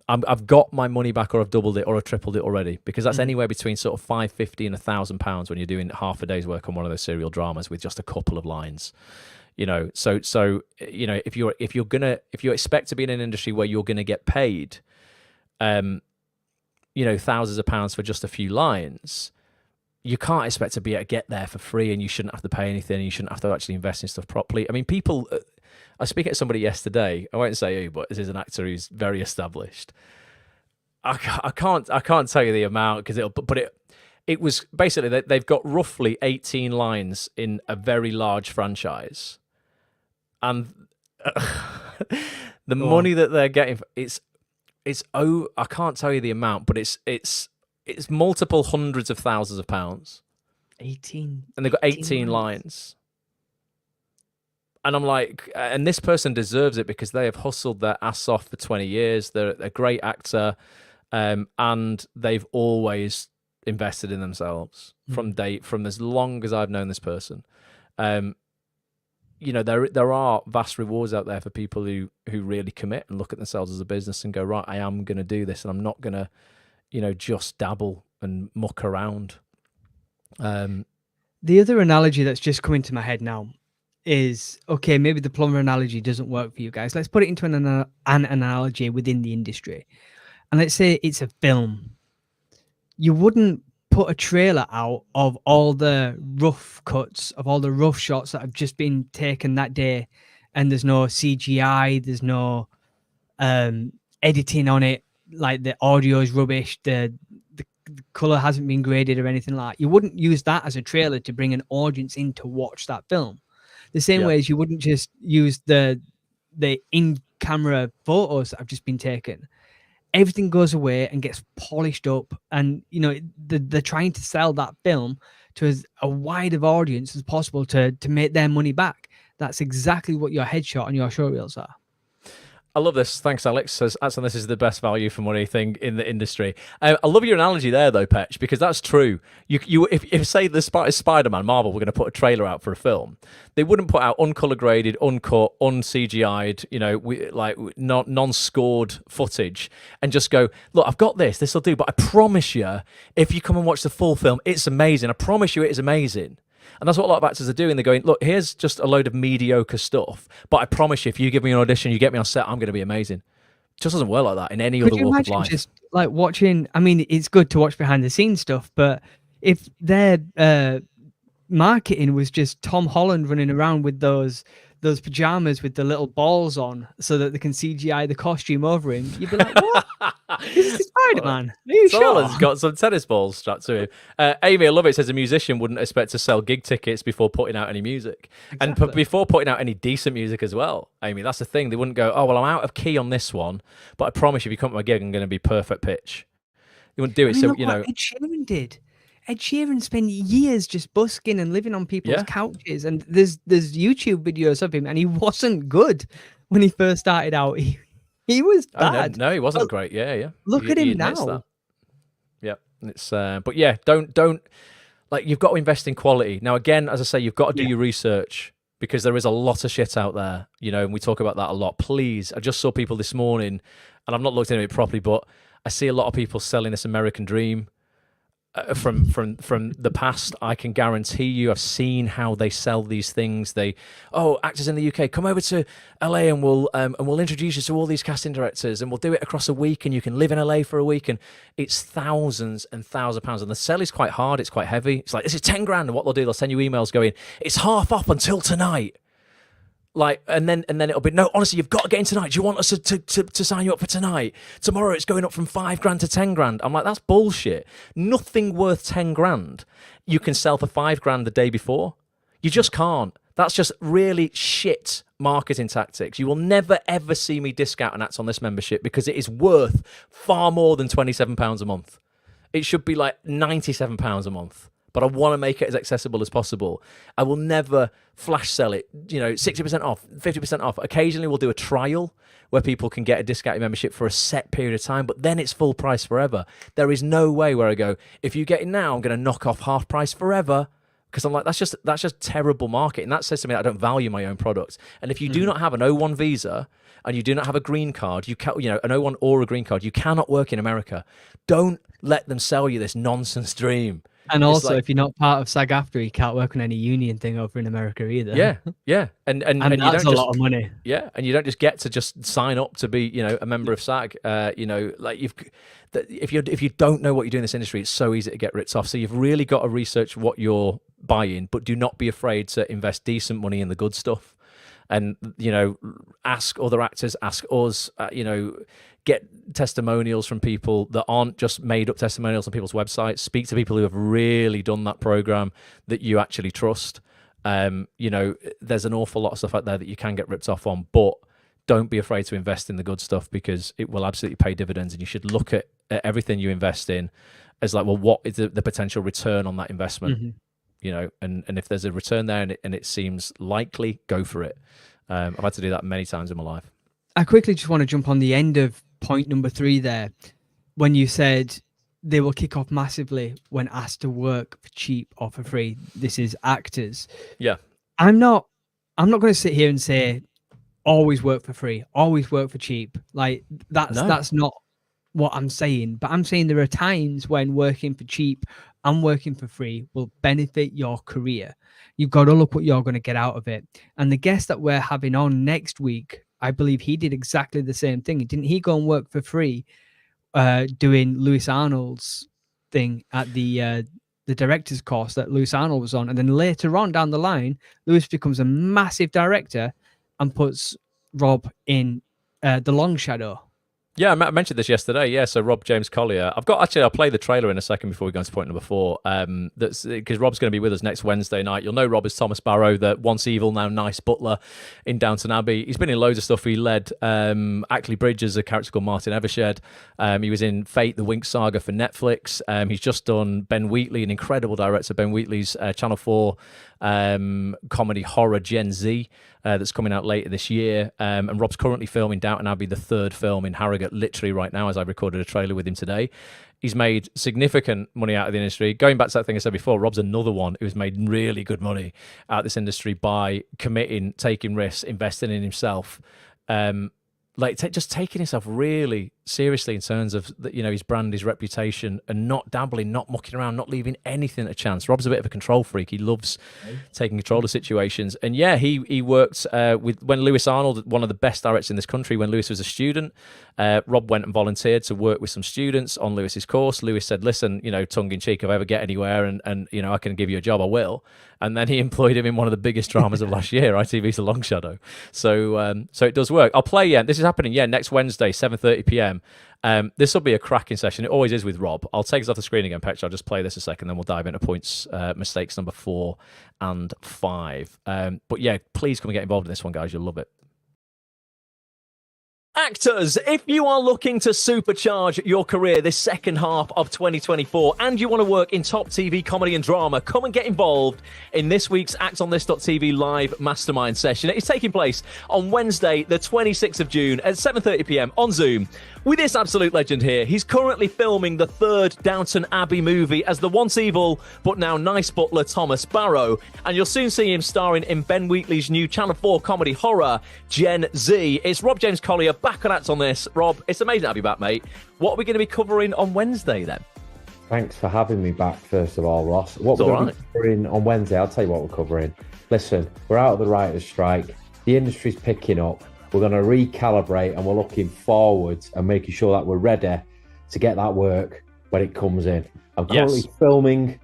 I've got my money back, or I've doubled it, or I've tripled it already, because that's anywhere between sort of £550 and £1,000 when you're doing half a day's work on one of those serial dramas with just a couple of lines. You know, so you know, if you expect to be in an industry where you're gonna get paid, you know, thousands of pounds for just a few lines, you can't expect to be able to get there for free, and you shouldn't have to pay anything. You shouldn't have to actually invest in stuff properly. I mean, people. I was speaking to somebody yesterday. I won't say who, but this is an actor who's very established. I can't tell you the amount because it was basically they've got roughly 18 lines in a very large franchise, and the money that they're getting I can't tell you the amount, but it's multiple hundreds of thousands of pounds. 18, and they've got 18 lines. And I'm like, and this person deserves it because they have hustled their ass off for 20 years. They're a great actor, and they've always invested in themselves from as long as I've known this person. You know, there are vast rewards out there for people who really commit and look at themselves as a business and go, right, I am going to do this, and I'm not going to, you know, just dabble and muck around. The other analogy that's just coming to my head now is, okay, maybe the plumber analogy doesn't work for you guys. Let's put it into an analogy within the industry. And let's say it's a film. You wouldn't put a trailer out of all the rough cuts, of all the rough shots that have just been taken that day, and there's no CGI, there's no editing on it, like the audio is rubbish, the color hasn't been graded or anything like that. You wouldn't use that as a trailer to bring an audience in to watch that film. The same way as you wouldn't just use the in-camera photos that have just been taken. Everything goes away and gets polished up, and you know they're trying to sell that film to as a wide of audience as possible to make their money back. That's exactly what your headshot and your showreels are. I love this. Thanks, Alex. Says, Axon, this is the best value for money thing in the industry. I love your analogy there, though, Petch, because that's true. If say the Spider-Man, Marvel were going to put a trailer out for a film, they wouldn't put out uncolor graded, uncut, un-CGI'd, you know, non-scored footage and just go, look, I've got this. This will do. But I promise you, if you come and watch the full film, it's amazing. I promise you, it is amazing. And that's what a lot of actors are doing. They're going, look, here's just a load of mediocre stuff, but I promise you, if you give me an audition, you get me on set, I'm going to be amazing. It just doesn't work like that in any other walk of life. Just like watching, I mean, it's good to watch behind the scenes stuff, but if their marketing was just Tom Holland running around with those pajamas with the little balls on so that they can CGI the costume over him, you'd be like, what? This is Spider-Man. Are you sure? He's got some tennis balls strapped to him. Amy, I love it, says a musician wouldn't expect to sell gig tickets before putting out any music. Exactly. And before putting out any decent music as well. Amy, that's the thing. They wouldn't go, oh, well, I'm out of key on this one, but I promise you, if you come to my gig, I'm going to be perfect pitch. They wouldn't do it. So, you know. Ed Sheeran did. Ed Sheeran spent years just busking and living on people's couches, and there's YouTube videos of him, and he wasn't good when he first started out. He was bad. No, he wasn't great. Yeah. Look at him now. That. Yeah, it's but yeah, don't like, you've got to invest in quality. Now, again, as I say, you've got to do your research because there is a lot of shit out there, you know, and we talk about that a lot. Please, I just saw people this morning, and I've not looked into it properly, but I see a lot of people selling this American dream. From the past, I can guarantee you, I've seen how they sell these things. Actors in the UK, come over to LA and we'll introduce you to all these casting directors, and we'll do it across a week, and you can live in LA for a week, and it's thousands and thousands of pounds, and the sell is quite hard. It's quite heavy. It's like, this is 10 grand, and what they'll do, they'll send you emails going, it's half off until tonight. Like, and then it'll be, no, honestly, you've got to get in tonight. Do you want us to sign you up for tonight? Tomorrow it's going up from 5 grand to 10 grand. I'm like, that's bullshit. Nothing worth 10 grand you can sell for 5 grand the day before. You just can't. That's just really shit marketing tactics. You will never, ever see me discount an Act On This membership because it is worth far more than £27 a month. It should be like £97 a month. But I want to make it as accessible as possible. I will never flash sell it, 60% off, 50% off. Occasionally we'll do a trial where people can get a discounted membership for a set period of time, but then it's full price forever. There is no way where I go, if you get it now, I'm going to knock off half price forever. Because I'm like, that's just terrible marketing. That says to me that I don't value my own products. And if you do not have an O1 visa and you do not have a green card, an O1 or a green card, you cannot work in America. Don't let them sell you this nonsense dream. And It's also, like- if you're not part of SAG-AFTRA, you can't work on any union thing over in America either. yeah, and and you that's don't a just, lot of money. yeah, and you don't just get to just sign up to be, you know, a member of SAG. You know, like if you don't know what you do in this industry, it's so easy to get ripped off. So you've really got to research what you're buying, but do not be afraid to invest decent money in the good stuff. And, you know, ask other actors, ask us, you know, get testimonials from people that aren't just made up testimonials on people's websites. Speak to people who have really done that program that you actually trust. You know, there's an awful lot of stuff out there that you can get ripped off on, but don't be afraid to invest in the good stuff, because it will absolutely pay dividends. And you should look at everything you invest in as like, well, what is the potential return on that investment? Mm-hmm. You know, and if there's a return there and it seems likely, go for it. I've had to do that many times in my life. I quickly just want to jump on the end of point number 3 there, when you said they will kick off massively when asked to work for cheap or for free. This is actors. Yeah. I'm not going to sit here and say always work for free, always work for cheap. Like that's not what I'm saying. But I'm saying there are times when working for cheap and working for free will benefit your career. You've got to look what you're going to get out of it. And the guest that we're having on next week, I believe he did exactly the same thing. Didn't he go and work for free doing Lewis Arnold's thing at the director's course that Lewis Arnold was on? And then later on down the line, Lewis becomes a massive director and puts Rob in The Long Shadow. Yeah, I mentioned this yesterday. Yeah, so Rob James Collier. I'll play the trailer in a second before we go on to point number 4. That's because Rob's going to be with us next Wednesday night. You'll know Rob as Thomas Barrow, the once evil, now nice butler in Downton Abbey. He's been in loads of stuff. He led Ackley Bridge as a character called Martin Evershed. He was in Fate, the Winx Saga for Netflix. He's just done Ben Wheatley, an incredible director. Ben Wheatley's Channel 4 comedy horror Gen Z that's coming out later this year, and Rob's currently filming Downton Abbey, the 3rd film in Harrogate, literally right now as I recorded a trailer with him today. He's made significant money out of the industry. Going back to that thing I said before, Rob's another one who's made really good money out of this industry by committing, taking risks, investing in himself, just taking himself really seriously in terms of his brand, his reputation, and not dabbling, not mucking around, not leaving anything a chance. Rob's a bit of a control freak. He loves taking control of situations. And yeah, he worked when Lewis Arnold, one of the best directors in this country, when Lewis was a student, Rob went and volunteered to work with some students on Lewis's course. Lewis said, listen, tongue in cheek, if I ever get anywhere and I can give you a job, I will. And then he employed him in one of the biggest dramas of last year, ITV's The Long Shadow. So it does work. I'll play, this is happening, next Wednesday, 7:30 p.m. This will be a cracking session. It always is with Rob. I'll take us off the screen again, Petch. I'll just play this a second, then we'll dive into points, mistakes number 4 and 5. But yeah, please come and get involved in this one, guys. You'll love it. Actors, if you are looking to supercharge your career this second half of 2024 and you want to work in top TV comedy and drama, come and get involved in this week's Act On This.tv live mastermind session. It is taking place on Wednesday, the 26th of June at 7:30 p.m. on Zoom with this absolute legend here. He's currently filming the 3rd Downton Abbey movie as the once evil but now nice butler Thomas Barrow, and you'll soon see him starring in Ben Wheatley's new Channel 4 comedy horror Gen Z. It's Rob James Collier back on Act On This. Rob, it's amazing to have you back, mate. What are we going to be covering on Wednesday then? Thanks for having me back, first of all, Ross. What we're going to be covering on Wednesday, I'll tell you what we're covering. Listen, we're out of the writer's strike. The industry's picking up. We're going to recalibrate, and we're looking forwards and making sure that we're ready to get that work when it comes in. I'm currently filming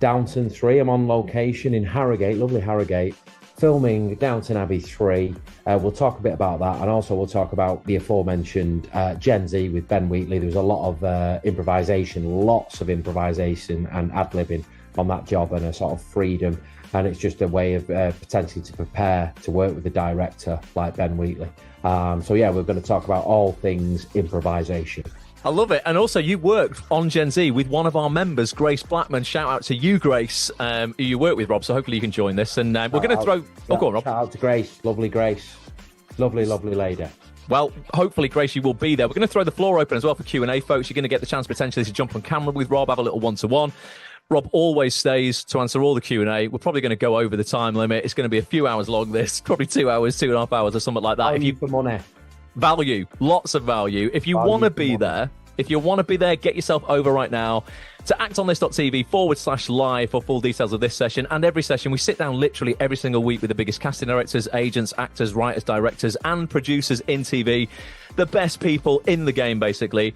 Downton 3. I'm on location in Harrogate, lovely Harrogate, filming Downton Abbey 3. We'll talk a bit about that, and also we'll talk about the aforementioned Gen Z with Ben Wheatley. There was a lot of improvisation, lots of improvisation and ad-libbing on that job, and a sort of freedom. And it's just a way of potentially to prepare to work with a director like Ben Wheatley. So yeah, we're going to talk about all things improvisation. I love it. And also, you worked on Gen Z with one of our members, Grace Blackman. Shout out to you, Grace, who you work with, Rob. So hopefully you can join this. And we're going to throw... go on, Rob. Shout out to Grace. Lovely Grace. Lovely, lovely lady. Well, hopefully, Grace, you will be there. We're going to throw the floor open as well for Q&A, folks. You're going to get the chance potentially to jump on camera with Rob, have a little one-to-one. Rob always stays to answer all the Q&A. We're probably going to go over the time limit. It's going to be a few hours long, this. Probably 2 hours, 2.5 hours or something like that. Value for money. Value. Lots of value. If you want to be there, If you want to be there, get yourself over right now to actonthis.tv/live for full details of this session and every session. We sit down literally every single week with the biggest casting directors, agents, actors, writers, directors, and producers in TV. The best people in the game, basically.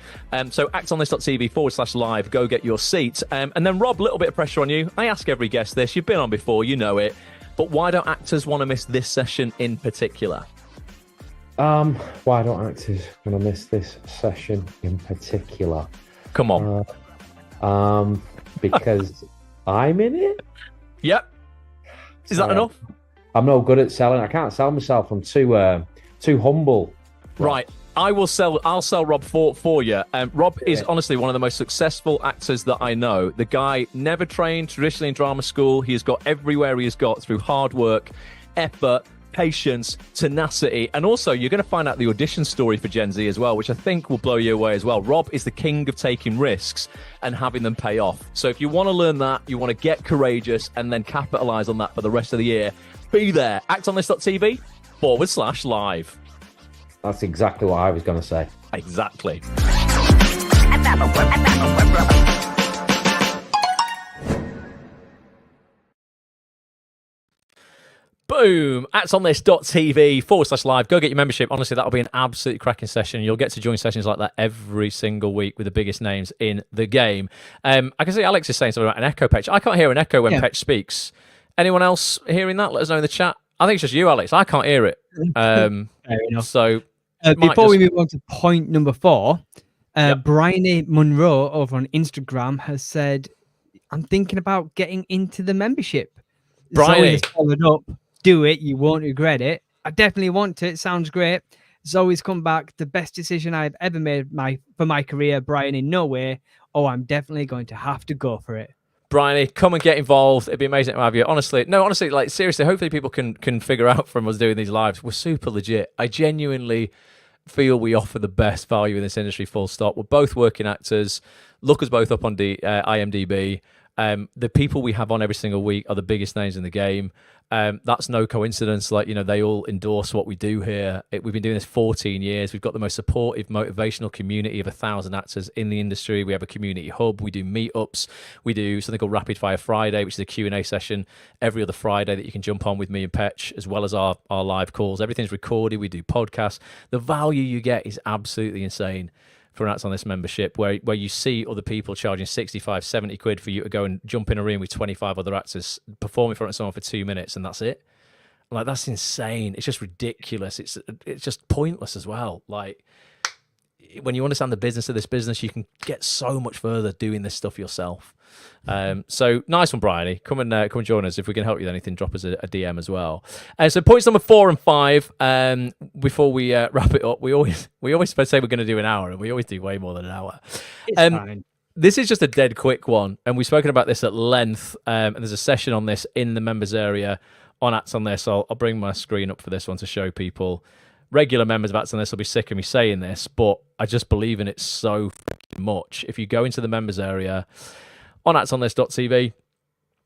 So actonthis.tv/live. Go get your seat. And then, Rob, a little bit of pressure on you. I ask every guest this. You've been on before. You know it. But why don't actors want to miss this session in particular? Why don't actors want to miss this session in particular? Come on. Because I'm in it. Yep. Is that enough? I'm no good at selling. I can't sell myself. I'm too humble. Right. I'll sell Rob for you. Rob is honestly one of the most successful actors that I know. The guy never trained traditionally in drama school. He has got everywhere he has got through hard work, effort, patience, tenacity, and also you're going to find out the audition story for Gen Z as well, which I think will blow you away as well. Rob is the king of taking risks and having them pay off. So if you want to learn that, you want to get courageous and then capitalize on that for the rest of the year, be there. actonthis.tv/live. That's exactly what I was going to say. Exactly. Boom. actonthis.tv/live. Go get your membership. Honestly, that'll be an absolutely cracking session. You'll get to join sessions like that every single week with the biggest names in the game. I can see Alex is saying something about an echo, Petch. I can't hear an echo when Petch speaks. Anyone else hearing that? Let us know in the chat. I think it's just you, Alex. I can't hear it. Fair enough. So before we move on to point number 4, Bryony Monroe over on Instagram has said, I'm thinking about getting into the membership. Bryony has followed up, do it, you won't regret it. I definitely want to. It sounds great. Zoe's come back, the best decision I've ever made for my career. Bryony, no way. Oh, I'm definitely going to have to go for it. Bryony, come and get involved. It'd be amazing to have you. Honestly, like seriously, hopefully people can figure out from us doing these lives. We're super legit. I genuinely feel we offer the best value in this industry, full stop. We're both working actors. Look us both up on IMDb. The people we have on every single week are the biggest names in the game. That's no coincidence. Like, they all endorse what we do here. We've been doing this 14 years. We've got the most supportive, motivational community of 1,000 actors in the industry. We have a community hub. We do meetups. We do something called Rapid Fire Friday, which is a Q&A session every other Friday that you can jump on with me and Petch, as well as our live calls. Everything's recorded. We do podcasts. The value you get is absolutely insane for an Acts on This membership, where you see other people charging 65, 70 quid for you to go and jump in a room with 25 other actors, perform in front of someone for 2 minutes, and that's it. Like, that's insane. It's just ridiculous. It's just pointless as well. Like, when you understand the business of this business, you can get so much further doing this stuff yourself. So nice one, Bryony. Come and join us. If we can help you with anything, drop us a DM as well. So points number 4 and 5. Before we wrap it up, we always say we're going to do an hour, and we always do way more than an hour. It's fine. This is just a dead quick one, and we've spoken about this at length. And there's a session on this in the members area on Acts on This. I'll bring my screen up for this one to show people. Regular members of Acts on This will be sick of me saying this, but I just believe in it so much. If you go into the members area on actonthis.tv,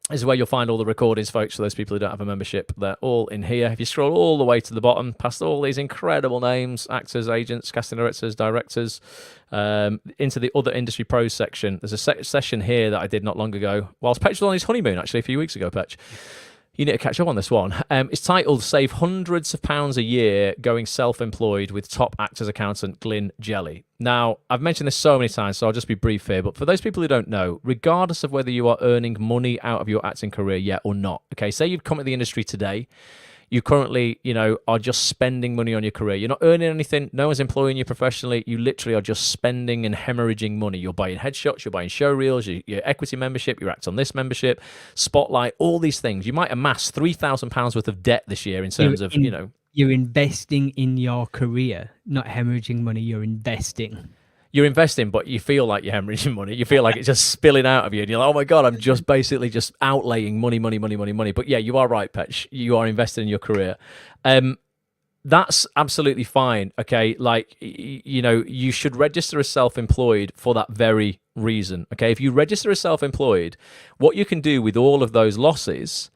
this is where you'll find all the recordings, folks, for those people who don't have a membership. They're all in here. If you scroll all the way to the bottom, past all these incredible names, actors, agents, casting directors, into the other industry pros section, there's a session here that I did not long ago, whilst Petch was on his honeymoon, actually, a few weeks ago, Petch. You need to catch up on this one. It's titled Save Hundreds of Pounds a Year Going Self-Employed with Top Actors Accountant Glyn Jelly. Now, I've mentioned this so many times, so I'll just be brief here, but for those people who don't know, regardless of whether you are earning money out of your acting career yet or not, okay, say you've come to the industry today, you currently, are just spending money on your career. You're not earning anything. No one's employing you professionally. You literally are just spending and hemorrhaging money. You're buying headshots, you're buying show reels, your equity membership, your Act on This membership, Spotlight, all these things. You might amass £3,000 worth of debt this year in terms of, You're investing in your career, not hemorrhaging money. You're investing. You're investing, but you feel like you're hemorrhaging money. You feel like it's just spilling out of you. And you're like, oh my God, I'm just basically just outlaying money. But yeah, you are right, Petch. You are investing in your career. That's absolutely fine. Okay. Like, you should register as self-employed for that very reason. Okay. If you register as self-employed, what you can do with all of those losses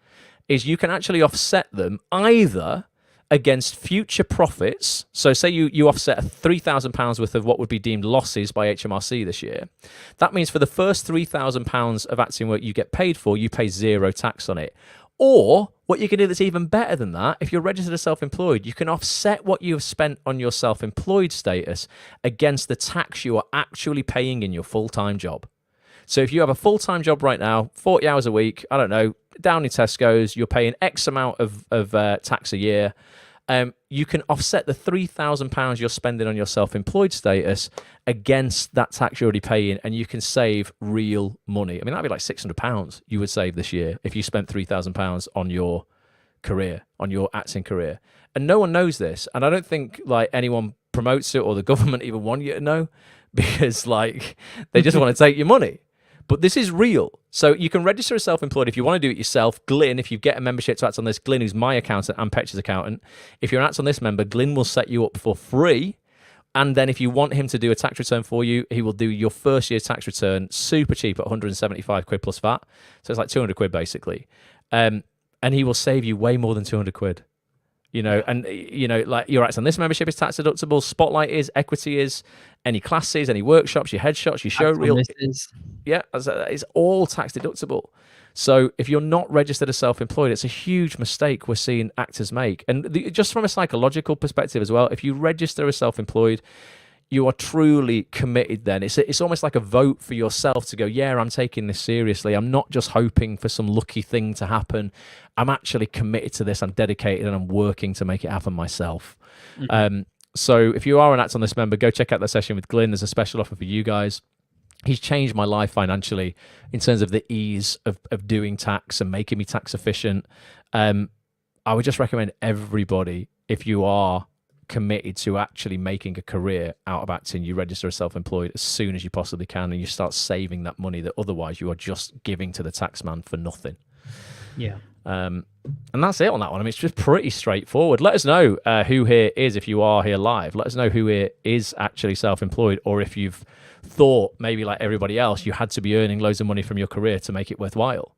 is you can actually offset them either against future profits. So say you offset £3,000 worth of what would be deemed losses by HMRC this year. That means for the first £3,000 of acting work you get paid for, you pay 0 tax on it. Or what you can do that's even better than that, if you're registered as self-employed, you can offset what you have spent on your self-employed status against the tax you are actually paying in your full-time job. So if you have a full-time job right now, 40 hours a week, I don't know, down in Tesco's, you're paying X amount of tax a year, you can offset the £3,000 you're spending on your self-employed status against that tax you're already paying, and you can save real money. I mean, that'd be like £600 you would save this year if you spent £3,000 on your career, on your acting career. And no one knows this, and I don't think like anyone promotes it or the government even want you to know, because like they just want to take your money. But this is real. So you can register as self-employed if you want to do it yourself. Glyn, if you get a membership to Act On This, Glyn, who's my accountant and Petch's accountant, if you're an Act On This member, Glyn will set you up for free. And then if you want him to do a tax return for you, he will do your first year's tax return super cheap at 175 quid plus VAT. So it's like 200 quid basically. And he will save you way more than 200 quid. You know, and you know, like your Act On This membership is tax deductible, Spotlight is, Equity is, any classes, any workshops, your headshots, your show reel. Yeah, it's all tax deductible. So if you're not registered as self-employed, it's a huge mistake we're seeing actors make. And just from a psychological perspective as well, if you register as self-employed, you are truly committed then. It's almost like a vote for yourself to go, yeah, I'm taking this seriously. I'm not just hoping for some lucky thing to happen. I'm actually committed to this. I'm dedicated and I'm working to make it happen myself. Mm-hmm. So if you are an Act On This member, go check out that session with Glyn. There's a special offer for you guys. He's changed my life financially in terms of the ease of doing tax and making me tax efficient. I would just recommend everybody, if you are committed to actually making a career out of acting, you register as self-employed as soon as you possibly can, and you start saving that money that otherwise you are just giving to the taxman for nothing. Yeah. And that's it on that one. I mean, it's just pretty straightforward. Let us know who here is, if you are here live, let us know who here is actually self-employed, or if you've thought maybe like everybody else, you had to be earning loads of money from your career to make it worthwhile.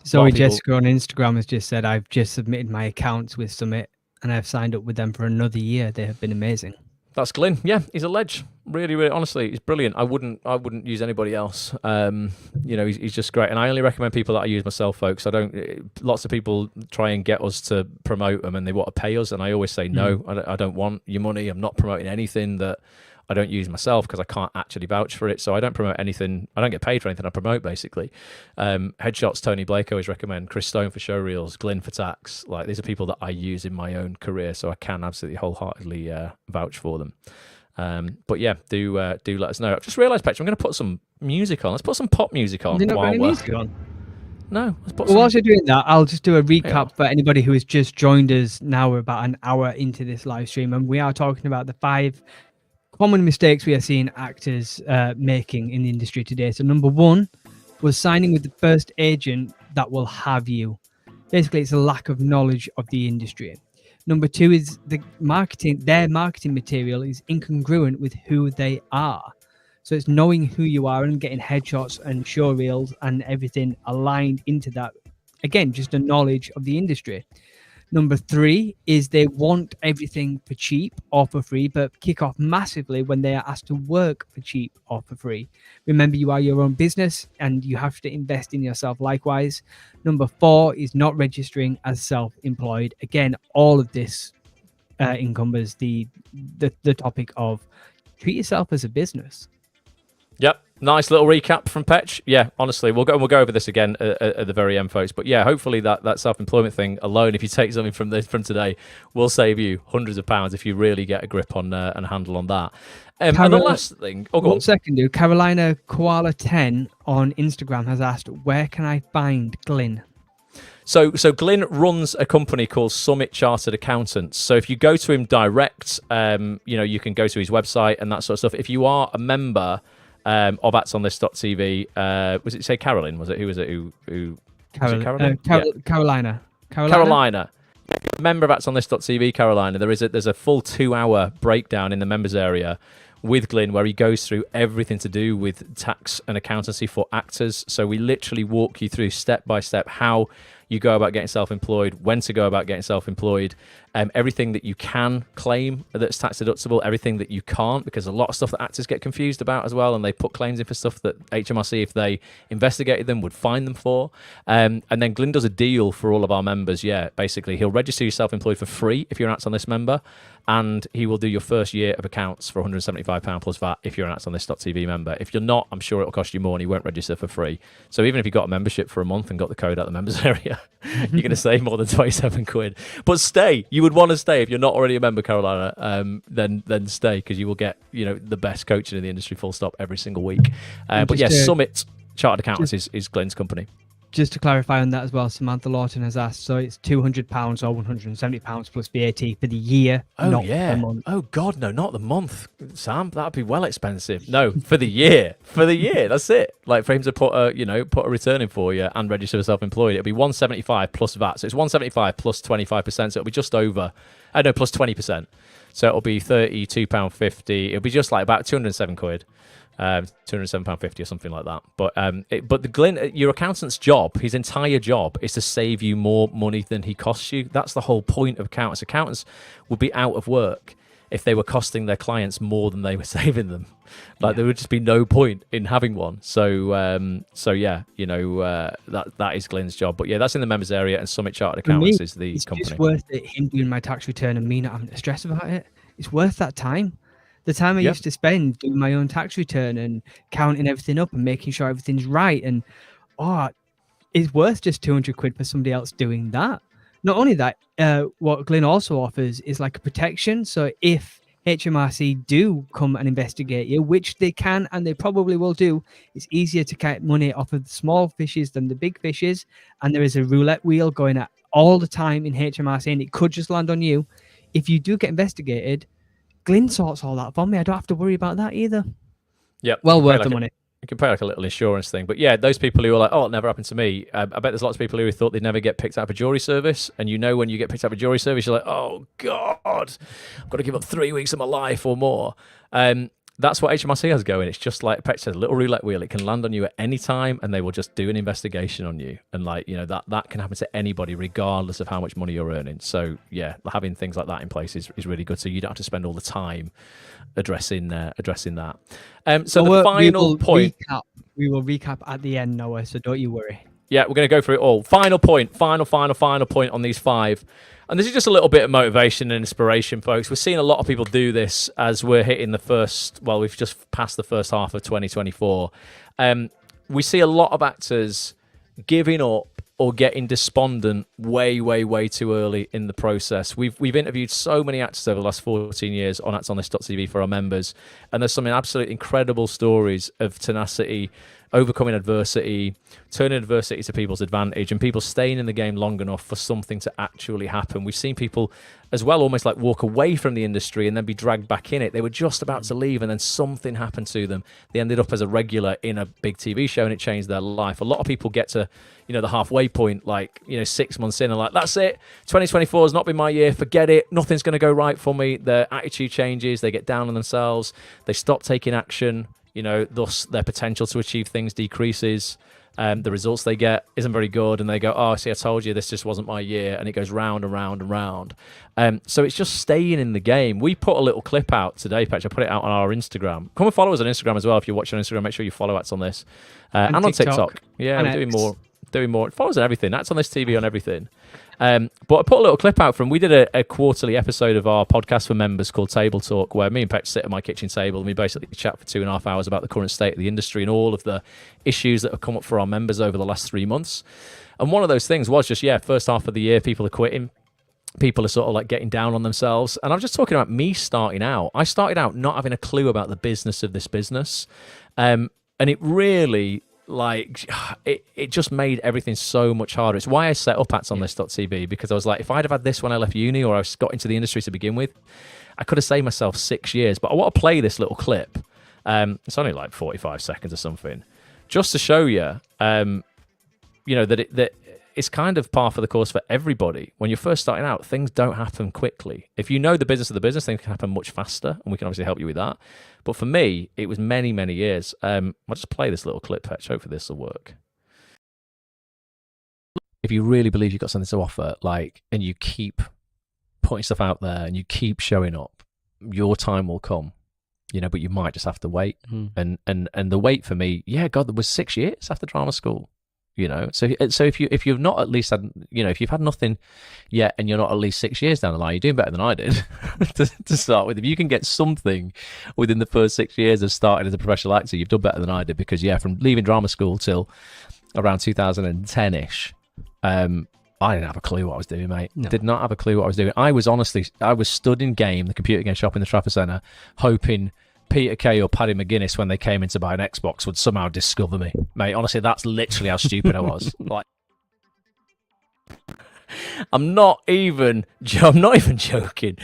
So Jessica on Instagram has just said, I've just submitted my accounts with Summit and I've signed up with them for another year. They have been amazing. That's Glyn. Yeah, he's a ledge. Really, really, honestly, he's brilliant. I wouldn't use anybody else. You know, he's just great. And I only recommend people that I use myself, folks. Lots of people try and get us to promote them and they want to pay us. And I always say, no, I don't want your money. I'm not promoting anything that I don't use myself because I can't actually vouch for it. So I don't promote anything. I don't get paid for anything I promote, basically. Headshots, Tony Blake, I always recommend. Chris Stone for show reels, Glyn for tax. Like, these are people that I use in my own career, so I can absolutely wholeheartedly vouch for them. But yeah, do let us know. I've just realised, Petch, I'm going to put some music on. Let's put some pop music on. You're not got any music on? No. Let's put whilst you're doing that, I'll just do a recap for anybody who has just joined us. Now we're about an hour into this live stream, and we are talking about the 5 common mistakes we are seeing actors making in the industry today. So number 1 was signing with the first agent that will have you. Basically, it's a lack of knowledge of the industry. Number 2 is their marketing material is incongruent with who they are. So it's knowing who you are and getting headshots and show reels and everything aligned into that. Again, just a knowledge of the industry. Number 3 is they want everything for cheap or for free, but kick off massively when they are asked to work for cheap or for free. Remember, you are your own business and you have to invest in yourself likewise. Number 4 is not registering as self-employed. Again, all of this encumbers the topic of treat yourself as a business. Yep. Nice little recap from Petch. Yeah, honestly, we'll go over this again at the very end, folks. But yeah, hopefully that self-employment thing alone, if you take something from today, will save you hundreds of pounds if you really get a grip on and a handle on that. And the last thing, go on. 1 second, dude. Carolina Koala 10 on Instagram has asked, where can I find Glyn? So Glyn runs a company called Summit Chartered Accountants. So if you go to him direct, you can go to his website and that sort of stuff. If you are a member of actonthis.tv, was it say Carolyn? Was it? Who was it? Carolina. Carolina. Member of actonthis.tv, Carolina. There's a full 2-hour breakdown in the members area with Glyn where he goes through everything to do with tax and accountancy for actors. So we literally walk you through step by step how you go about getting self-employed, when to go about getting self-employed, everything that you can claim that's tax deductible, everything that you can't, because a lot of stuff that actors get confused about as well, and they put claims in for stuff that HMRC, if they investigated them, would fine them for. And then Glyn does a deal for all of our members. Yeah, basically, he'll register you self-employed for free if you're an Act On This member, and he will do your first year of accounts for £175 plus VAT if you're an Act On This.tv member. If you're not, I'm sure it'll cost you more and he won't register for free. So even if you got a membership for a month and got the code out the members area, you're going to save more than 27 quid. But stay. You would want to stay. If you're not already a member, Carolina, then stay, because you will get, the best coaching in the industry, full stop, every single week. But yeah, Summit Chartered Accountants is Glyn's company. Just to clarify on that as well, Samantha Lawton has asked, so it's £200 or £170 plus VAT for the year, not the month. Oh God, no, not the month, Sam. That'd be well expensive. No, for the year. For the year, that's it. Like, for him to put a return in for you and register for self-employed, it'll be £175 plus VAT. So it's £175 plus 25%. So it'll be just over, plus 20%. So it'll be £32.50. It'll be just like about 207 quid. £207.50 or something like that. But the Glyn, your accountant's job, his entire job, is to save you more money than he costs you. That's the whole point of accountants. Accountants would be out of work if they were costing their clients more than they were saving them. There would just be no point in having one. So yeah, that is Glyn's job. But yeah, that's in the members area, and Summit Chartered Accountants is the company. It's just worth it, him doing my tax return and me not having to stress about it. It's worth that time. The time I used to spend doing my own tax return and counting everything up and making sure everything's right. And, it's worth just 200 quid for somebody else doing that. Not only that, what Glyn also offers is like a protection. So if HMRC do come and investigate you, which they can and they probably will do, it's easier to get money off of the small fishes than the big fishes. And there is a roulette wheel going at all the time in HMRC, and it could just land on you. If you do get investigated, Glyn sorts all that for me. I don't have to worry about that either. Yeah, well worth the money. You can pay like a little insurance thing. But yeah, those people who are like, it never happened to me. I bet there's lots of people who thought they'd never get picked up for jury service. And when you get picked up for jury service, you're like, oh God, I've got to give up 3 weeks of my life or more. That's what HMRC has going. It's just like Petch said, a little roulette wheel. It can land on you at any time, and they will just do an investigation on you. And that can happen to anybody, regardless of how much money you're earning. So yeah, having things like that in place is really good. So you don't have to spend all the time addressing that. So the final point. We will recap at the end, Noah. So don't you worry. Yeah, we're going to go through it all. Final point on these 5. And this is just a little bit of motivation and inspiration, folks. We're seeing a lot of people do this as we're hitting we've just passed the first half of 2024. We see a lot of actors giving up or getting despondent way, way, way too early in the process. We've interviewed so many actors over the last 14 years on actonthis.tv for our members, and there's some absolutely incredible stories of tenacity, overcoming adversity, turning adversity to people's advantage, and people staying in the game long enough for something to actually happen. We've seen people as well almost like walk away from the industry and then be dragged back in it. They were just about to leave and then something happened to them. They ended up as a regular in a big TV show and it changed their life. A lot of people get to, the halfway point, 6 months in and like, that's it. 2024 has not been my year. Forget it. Nothing's going to go right for me. Their attitude changes. They get down on themselves. They stop taking action. Thus their potential to achieve things decreases. The results they get isn't very good, and they go, I told you this just wasn't my year, and it goes round and round and round. So it's just staying in the game. We put a little clip out today, Petch. I put it out on our Instagram. Come and follow us on Instagram as well. If you're watching on Instagram, make sure you follow Acts On This. And on TikTok. Yeah, we're doing more. Follow us on everything. Acts On This TV on everything. But I put a little clip out from, we did a quarterly episode of our podcast for members called Table Talk, where me and Petch sit at my kitchen table and we basically chat for 2.5 hours about the current state of the industry and all of the issues that have come up for our members over the last 3 months. And one of those things was just, first half of the year, people are quitting. People are sort of like getting down on themselves. And I'm just talking about me starting out. I started out not having a clue about the business of this business. And it really... it just made everything so much harder. It's why I set up actonthis.tv, because I was like, if I'd have had this when I left uni or I got into the industry to begin with, I could have saved myself 6 years. But I want to play this little clip. It's only like 45 seconds or something, just to show you, that it's kind of par for the course for everybody. When you're first starting out, things don't happen quickly. If you know the business of the business, things can happen much faster, and we can obviously help you with that. But for me, it was many, many years. I'll just play this little clip, Petch. Hopefully this will work. if you really believe you've got something to offer, like, and you keep putting stuff out there and you keep showing up, your time will come, you know, but you might just have to wait. And the wait for me, God, there was 6 years after drama school, you know. So if you've not at least had, you know, if you've had nothing yet and you're not at least 6 years down the line, you're doing better than I did to start with. If you can get something within the first 6 years of starting as a professional actor, you've done better than I did, because from leaving drama school till around 2010-ish, I didn't have a clue what I was doing, mate. No. Did not have a clue what I was doing. I was stood in game, the computer game shop in the Trafford Centre, hoping Peter Kay or Paddy McGuinness, when they came in to buy an Xbox, would somehow discover me. Mate, honestly, that's literally how stupid I was. Like, I'm not even joking.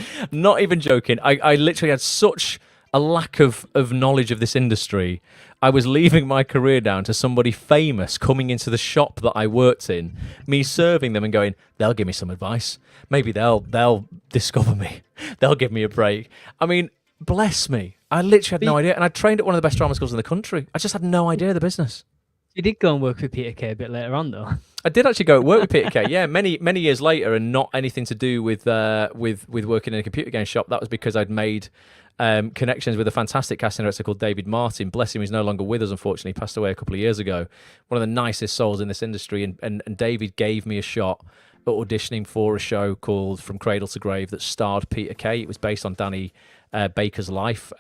I literally had such a lack of knowledge of this industry. I was leaving my career down to somebody famous coming into the shop that I worked in, me serving them and going, they'll give me some advice. Maybe they'll discover me. They'll give me a break. I mean, bless me. I literally had no idea. And I trained at one of the best drama schools in the country. I just had no idea of the business. You did go and work with Peter Kay a bit later on, though. I did actually go work with Peter Kay. Yeah, many years later, and not anything to do with working in a computer game shop. That was because I'd made connections with a fantastic casting director called David Martin. Bless him, he's no longer with us, unfortunately. He passed away a couple of years ago. One of the nicest souls in this industry. And David gave me a shot at auditioning for a show called From Cradle to Grave that starred Peter Kay. It was based on Danny Baker's life.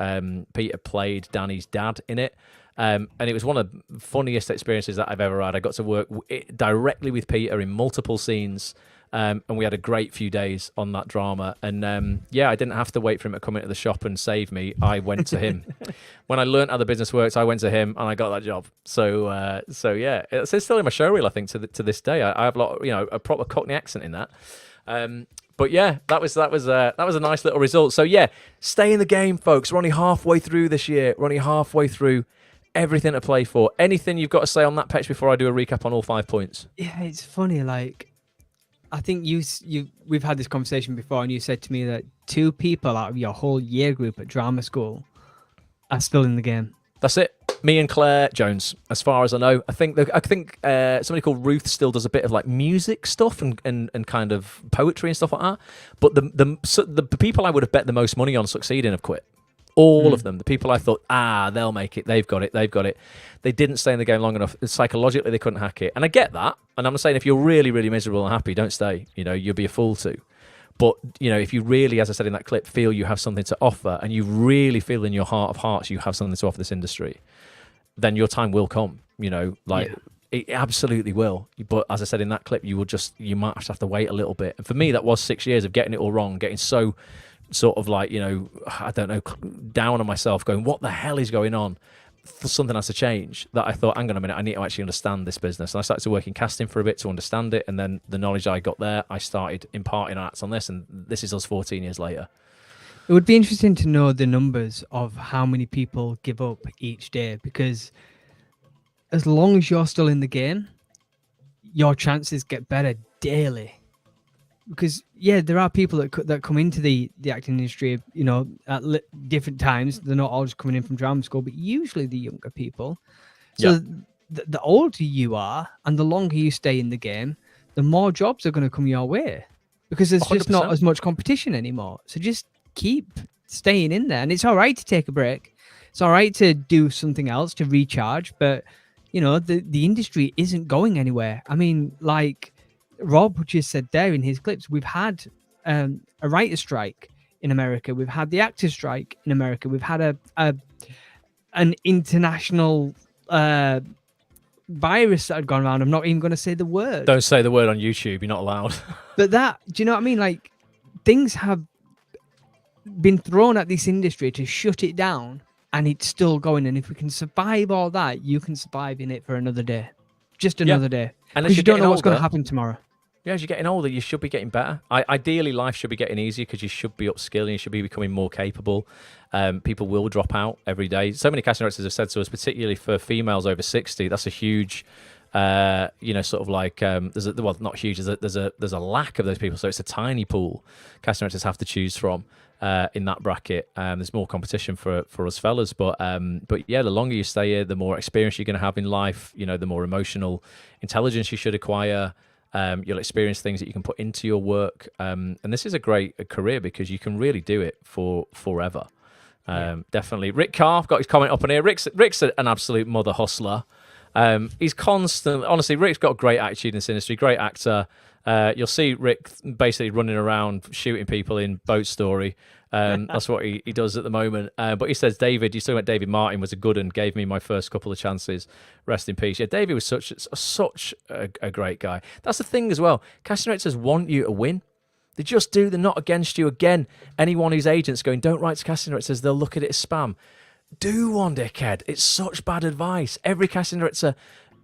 Peter played Danny's dad in it. And it was one of the funniest experiences that I've ever had. I got to work directly with Peter in multiple scenes, and we had a great few days on that drama. And I didn't have to wait for him to come into the shop and save me. I went to him. When I learned how the business works, I went to him and I got that job. So yeah, it's still in my showreel, I think, to this day. I have a proper Cockney accent in that. But yeah, that was a nice little result. So yeah, stay in the game, folks. We're only halfway through this year. We're only halfway through. Everything to play for. Anything you've got to say on that, Petch, before I do a recap on all 5 points? Yeah, it's funny. Like, I think we've had this conversation before, and you said to me that 2 people out of your whole year group at drama school are still in the game. That's it. Me and Claire Jones, as far as I know. I think somebody called Ruth still does a bit of like music stuff and kind of poetry and stuff like that. But the people I would have bet the most money on succeeding have quit. All of them. The people I thought, they'll make it. They've got it. They didn't stay in the game long enough. Psychologically, they couldn't hack it. And I get that. And I'm not saying if you're really, really miserable and happy, don't stay. You know, you'll be a fool to. But, you know, if you really, as I said in that clip, feel you have something to offer, and you really feel in your heart of hearts you have something to offer this industry, then your time will come. You know, it absolutely will. But as I said in that clip, you might have to wait a little bit. And for me, that was 6 years of getting it all wrong, getting so sort of like, you know, I don't know, down on myself, going, what the hell is going on? Something has to change. That I thought, hang on a minute, I need to actually understand this business. And I started to work in casting for a bit to understand it. And then the knowledge I got there, I started imparting Acts on this. And this is us 14 years later. It would be interesting to know the numbers of how many people give up each day, because as long as you're still in the game, your chances get better daily. Because there are people that come into the acting industry, you know, at different times. They're not all just coming in from drama school, but usually the younger people. So the older you are and the longer you stay in the game, the more jobs are going to come your way, because there's 100%. Just not as much competition anymore. So just keep staying in there, and it's all right to take a break. It's all right to do something else to recharge, but you know, the industry isn't going anywhere. I mean, like Rob just said there in his clips, we've had a writer's strike in America. We've had the actors' strike in America. We've had an international virus that had gone around. I'm not even going to say the word. Don't say the word on YouTube. You're not allowed. But do you know what I mean? Like, things have been thrown at this industry to shut it down, and it's still going. And if we can survive all that, you can survive in it for another day. Just another day. Because you don't know what's going to happen tomorrow. Yeah, as you're getting older, you should be getting better. Ideally, life should be getting easier, because you should be upskilling, you should be becoming more capable. People will drop out every day. So many casting directors have said to us, particularly for females over 60, that's a huge, sort of like, not huge, there's a lack of those people. So it's a tiny pool casting directors have to choose from in that bracket. There's more competition for us fellas, but yeah, the longer you stay here, the more experience you're going to have in life. You know, the more emotional intelligence you should acquire. You'll experience things that you can put into your work. And this is a great career because you can really do it for forever. Definitely. Rick Carr, I've got his comment up on here. Rick's an absolute mother hustler. He's constant. Honestly, Rick's got a great attitude in this industry, great actor. You'll see Rick basically running around shooting people in Boat Story. That's what he does at the moment. But he says, David, you're talking about David Martin was a good and gave me my first couple of chances. Rest in peace. Yeah, David was such a great guy. That's the thing as well. Casting directors want you to win. They just do. They're not against you. Again, anyone whose agent's going, don't write to casting directors, they'll look at it as spam. Do one, dickhead. It's such bad advice. Every casting director,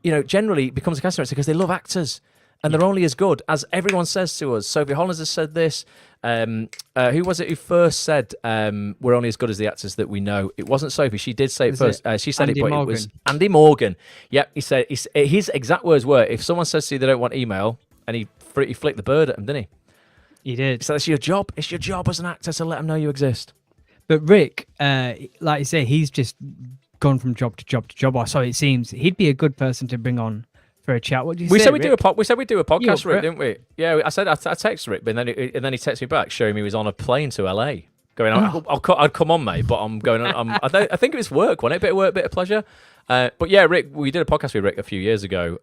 generally becomes a casting director because they love actors. And they're only as good as everyone says to us. Sophie Hollands has said this. Who was it who first said we're only as good as the actors that we know? It wasn't Sophie. She did say it first. She said Andy it, but Morgan. it was Andy Morgan. Yep, he said his exact words were, if someone says to you they don't want email, and he flicked the bird at them, didn't he? He did. So that's your job. It's your job as an actor to let them know you exist. But Rick, like you say, he's just gone from job to job to job. Or so it seems. He'd be a good person to bring on for a chat. What do you say? We said Rick? we said we'd do a podcast, You up for Rick, didn't we? Yeah, I said I texted Rick, but then he texted me back showing me he was on a plane to LA. Going, I'd come on, mate, but I'm going on. I think it was work, wasn't it? Bit of work, bit of pleasure. But yeah, Rick, we did a podcast with Rick a few years ago.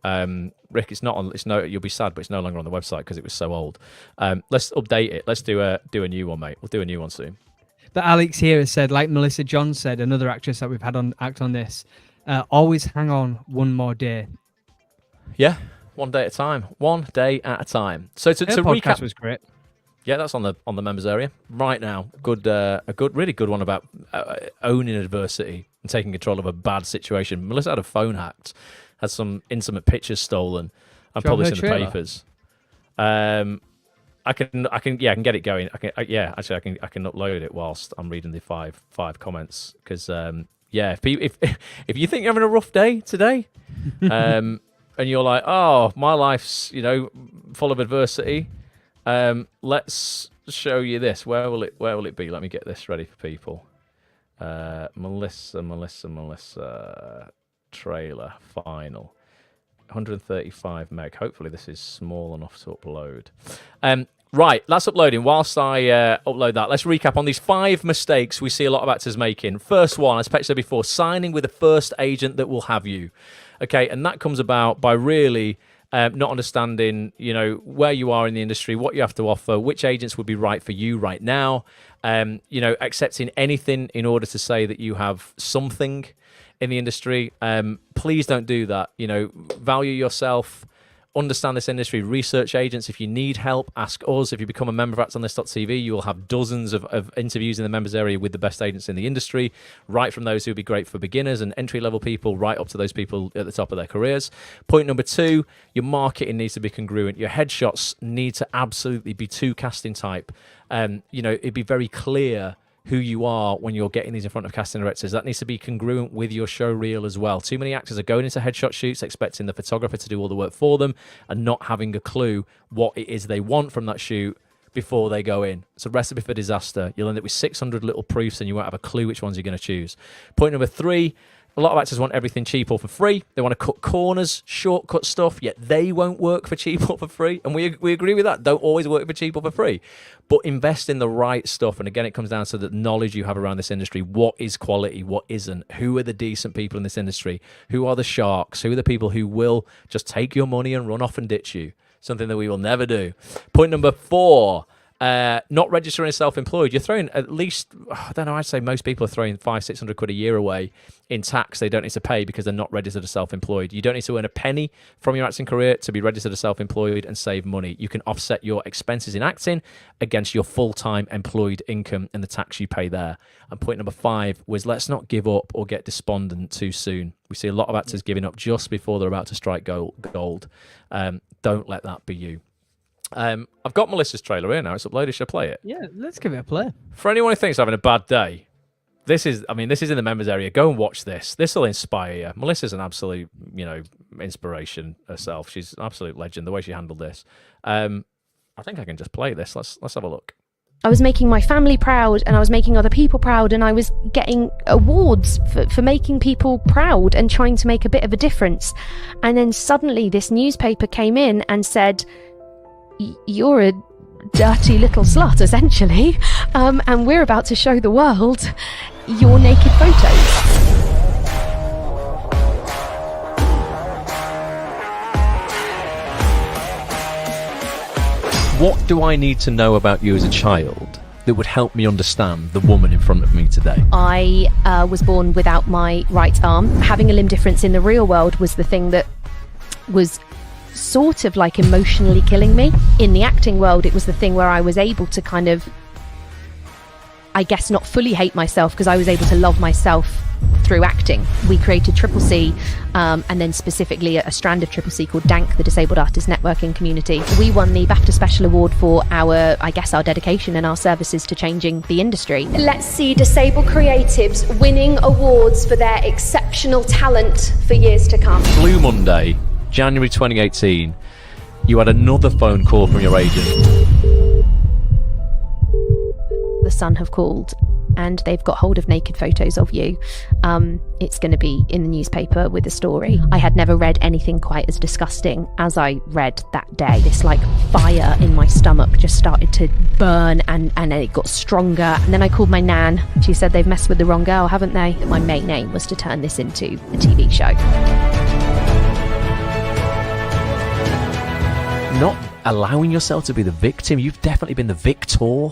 Rick, it's not on. You'll be sad, but it's no longer on the website because it was so old. Let's update it. Let's do a new one, mate. We'll do a new one soon. But Alex here has said, like Melissa John said, another actress that we've had on Act On This, always hang on one more day. Yeah, one day at a time. One day at a time. So to podcast recap, was great. yeah, that's on the members area right now. Really good one about owning adversity and taking control of a bad situation. Melissa had a phone hacked, had some intimate pictures stolen, and Do you want published in her the trailer? papers. I can get it going. I can upload it whilst I'm reading the five comments because if you think you're having a rough day today, and you're like, oh, my life's full of adversity, let's show you this. Where will it be? Let me get this ready for people. Melissa trailer final. 135 meg. Hopefully this is small enough to upload. Right, that's uploading. Whilst I upload that, let's recap on these 5 mistakes we see a lot of actors making. First one, as Petch said before, signing with the first agent that will have you. Okay, and that comes about by really not understanding, where you are in the industry, what you have to offer, which agents would be right for you right now. Accepting anything in order to say that you have something in the industry. Please don't do that. Value yourself, understand this industry, research agents. If you need help, ask us. If you become a member of ActOnThis.tv, you will have dozens of interviews in the members area with the best agents in the industry, right from those who would be great for beginners and entry-level people, right up to those people at the top of their careers. Point number 2, your marketing needs to be congruent. Your headshots need to absolutely be to casting type. It'd be very clear who you are when you're getting these in front of casting directors. That needs to be congruent with your show reel as well. Too many actors are going into headshot shoots expecting the photographer to do all the work for them and not having a clue what it is they want from that shoot before they go in. It's a recipe for disaster. You'll end up with 600 little proofs and you won't have a clue which ones you're going to choose. Point number 3, a lot of actors want everything cheap or for free. They want to cut corners, shortcut stuff, yet they won't work for cheap or for free. And we agree with that. Don't always work for cheap or for free. But invest in the right stuff. And again, it comes down to the knowledge you have around this industry. What is quality? What isn't? Who are the decent people in this industry? Who are the sharks? Who are the people who will just take your money and run off and ditch you? Something that we will never do. Point number 4. Not registering as self-employed. You're throwing at least, I don't know, I'd say most people are throwing 500-600 quid a year away in tax they don't need to pay because they're not registered as self-employed. You don't need to earn a penny from your acting career to be registered as self-employed and save money. You can offset your expenses in acting against your full-time employed income and the tax you pay there. And point number 5 was, let's not give up or get despondent too soon. We see a lot of actors giving up just before they're about to strike gold. Don't let that be you. I've got Melissa's trailer here now. It's uploaded. Should I play it? Yeah, let's give it a play. For anyone who thinks they're having a bad day, this is in the members area. Go and watch this. This will inspire you. Melissa's an absolute, inspiration herself. She's an absolute legend. The way she handled this. I think I can just play this. Let's have a look. I was making my family proud, and I was making other people proud, and I was getting awards for making people proud and trying to make a bit of a difference. And then suddenly this newspaper came in and said, you're a dirty little slut, essentially, and we're about to show the world your naked photos. What do I need to know about you as a child that would help me understand the woman in front of me today? I was born without my right arm. Having a limb difference in the real world was the thing that was sort of like emotionally killing me. In the acting world, it was the thing where I was able to kind of, I guess, not fully hate myself, because I was able to love myself through acting. We created Triple C, and then specifically a strand of Triple C called DANK, the Disabled Artist Networking Community. We won the BAFTA Special Award for our dedication and our services to changing the industry. Let's see disabled creatives winning awards for their exceptional talent for years to come. Blue Monday, January 2018, you had another phone call from your agent. The Sun have called, and they've got hold of naked photos of you. It's going to be in the newspaper with a story. I had never read anything quite as disgusting as I read that day. This like fire in my stomach just started to burn, and it got stronger. And then I called my nan. She said, they've messed with the wrong girl, haven't they? My main aim was to turn this into a TV show. Not allowing yourself to be the victim. You've definitely been the victor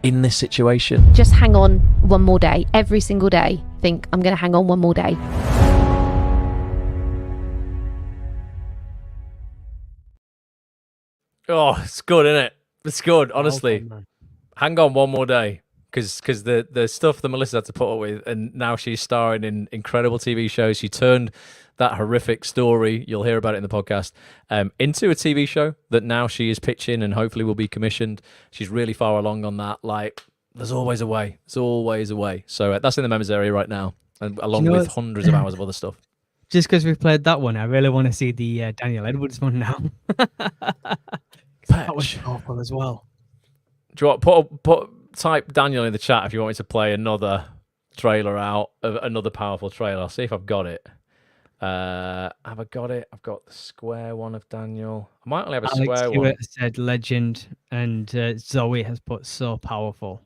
in this situation. Just hang on one more day. Every single day, think, I'm going to hang on one more day. Oh, it's good, isn't it? It's good, honestly. Hang on one more day. Because the stuff that Melissa had to put up with, and now she's starring in incredible TV shows. She turned that horrific story, you'll hear about it in the podcast, into a TV show that now she is pitching and hopefully will be commissioned. She's really far along on that. Like, there's always a way. There's always a way. So that's in the members area right now, and along with hundreds of hours of other stuff. Just because we've played that one, I really want to see the Daniel Edwards one now. That was awful as well. Do you want type Daniel in the chat if you want me to play another trailer out of another powerful trailer? I'll see if I've got it. Have I got it? I've got the square one of Daniel. I might only have a square one. Alex said legend, and Zoe has put so powerful.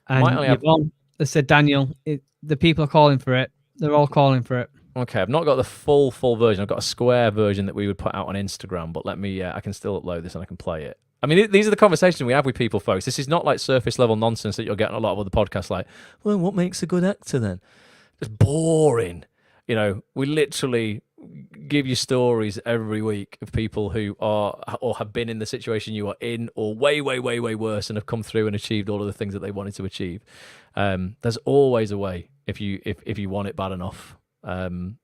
And Yvonne has said Daniel, the people are calling for it. They're all calling for it. Okay, I've not got the full version. I've got a square version that we would put out on Instagram, but let me, I can still upload this and I can play it. I mean, these are the conversations we have with people, folks. This is not like surface level nonsense that you're getting a lot of other podcasts like, well, what makes a good actor then? It's boring. You know, we literally give you stories every week of people who are or have been in the situation you are in, or way, way, way, way worse, and have come through and achieved all of the things that they wanted to achieve. There's always a way if you want it bad enough. You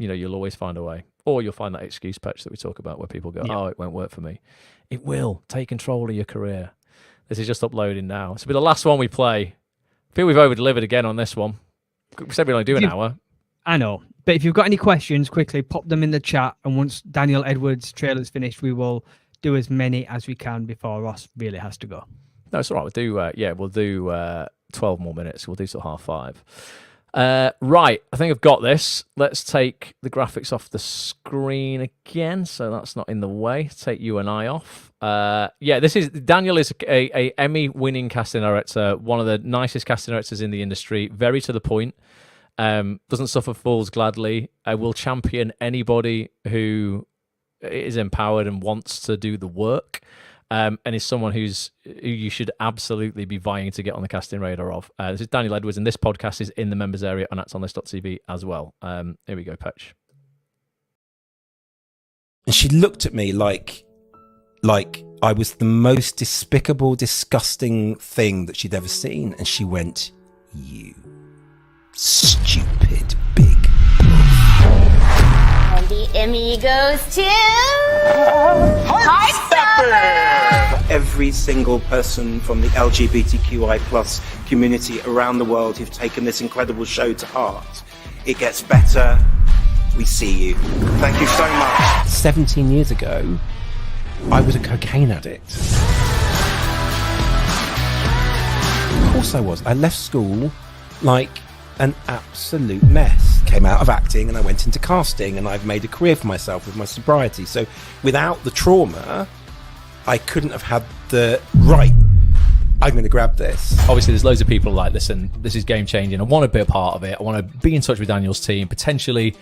know, you'll always find a way. Or you'll find that excuse patch that we talk about where people go, oh, it won't work for me. It will. Take control of your career. This is just uploading now. This will be the last one we play. I feel we've over-delivered again on this one. We said we'd only do an hour. I know. But if you've got any questions, quickly pop them in the chat. And once Daniel Edwards' trailer's finished, we will do as many as we can before Ross really has to go. No, it's all right. We'll do 12 more minutes. We'll do till 5:30. Right, I think I've got this. Let's take the graphics off the screen again, so that's not in the way. Take you and I off. Daniel is a Emmy-winning casting director, one of the nicest casting directors in the industry, very to the point, doesn't suffer fools gladly, will champion anybody who is empowered and wants to do the work. And is someone who you should absolutely be vying to get on the casting radar of. This is Daniel Edwards, and this podcast is in the members area on actonthis.tv as well. Here we go, Petch. And she looked at me like I was the most despicable, disgusting thing that she'd ever seen. And she went, "You stupid big." And the Emmy goes to High Every single person from the LGBTQI plus community around the world who've taken this incredible show to heart. It gets better. We see you. Thank you so much. 17 years ago, I was a cocaine addict. course I was. I left school like an absolute mess. Came out of acting and I went into casting, and I've made a career for myself with my sobriety. So without the trauma, I couldn't have had the right, I'm going to grab this. Obviously, there's loads of people like, listen, this is game changing. I want to be a part of it. I want to be in touch with Daniel's team, potentially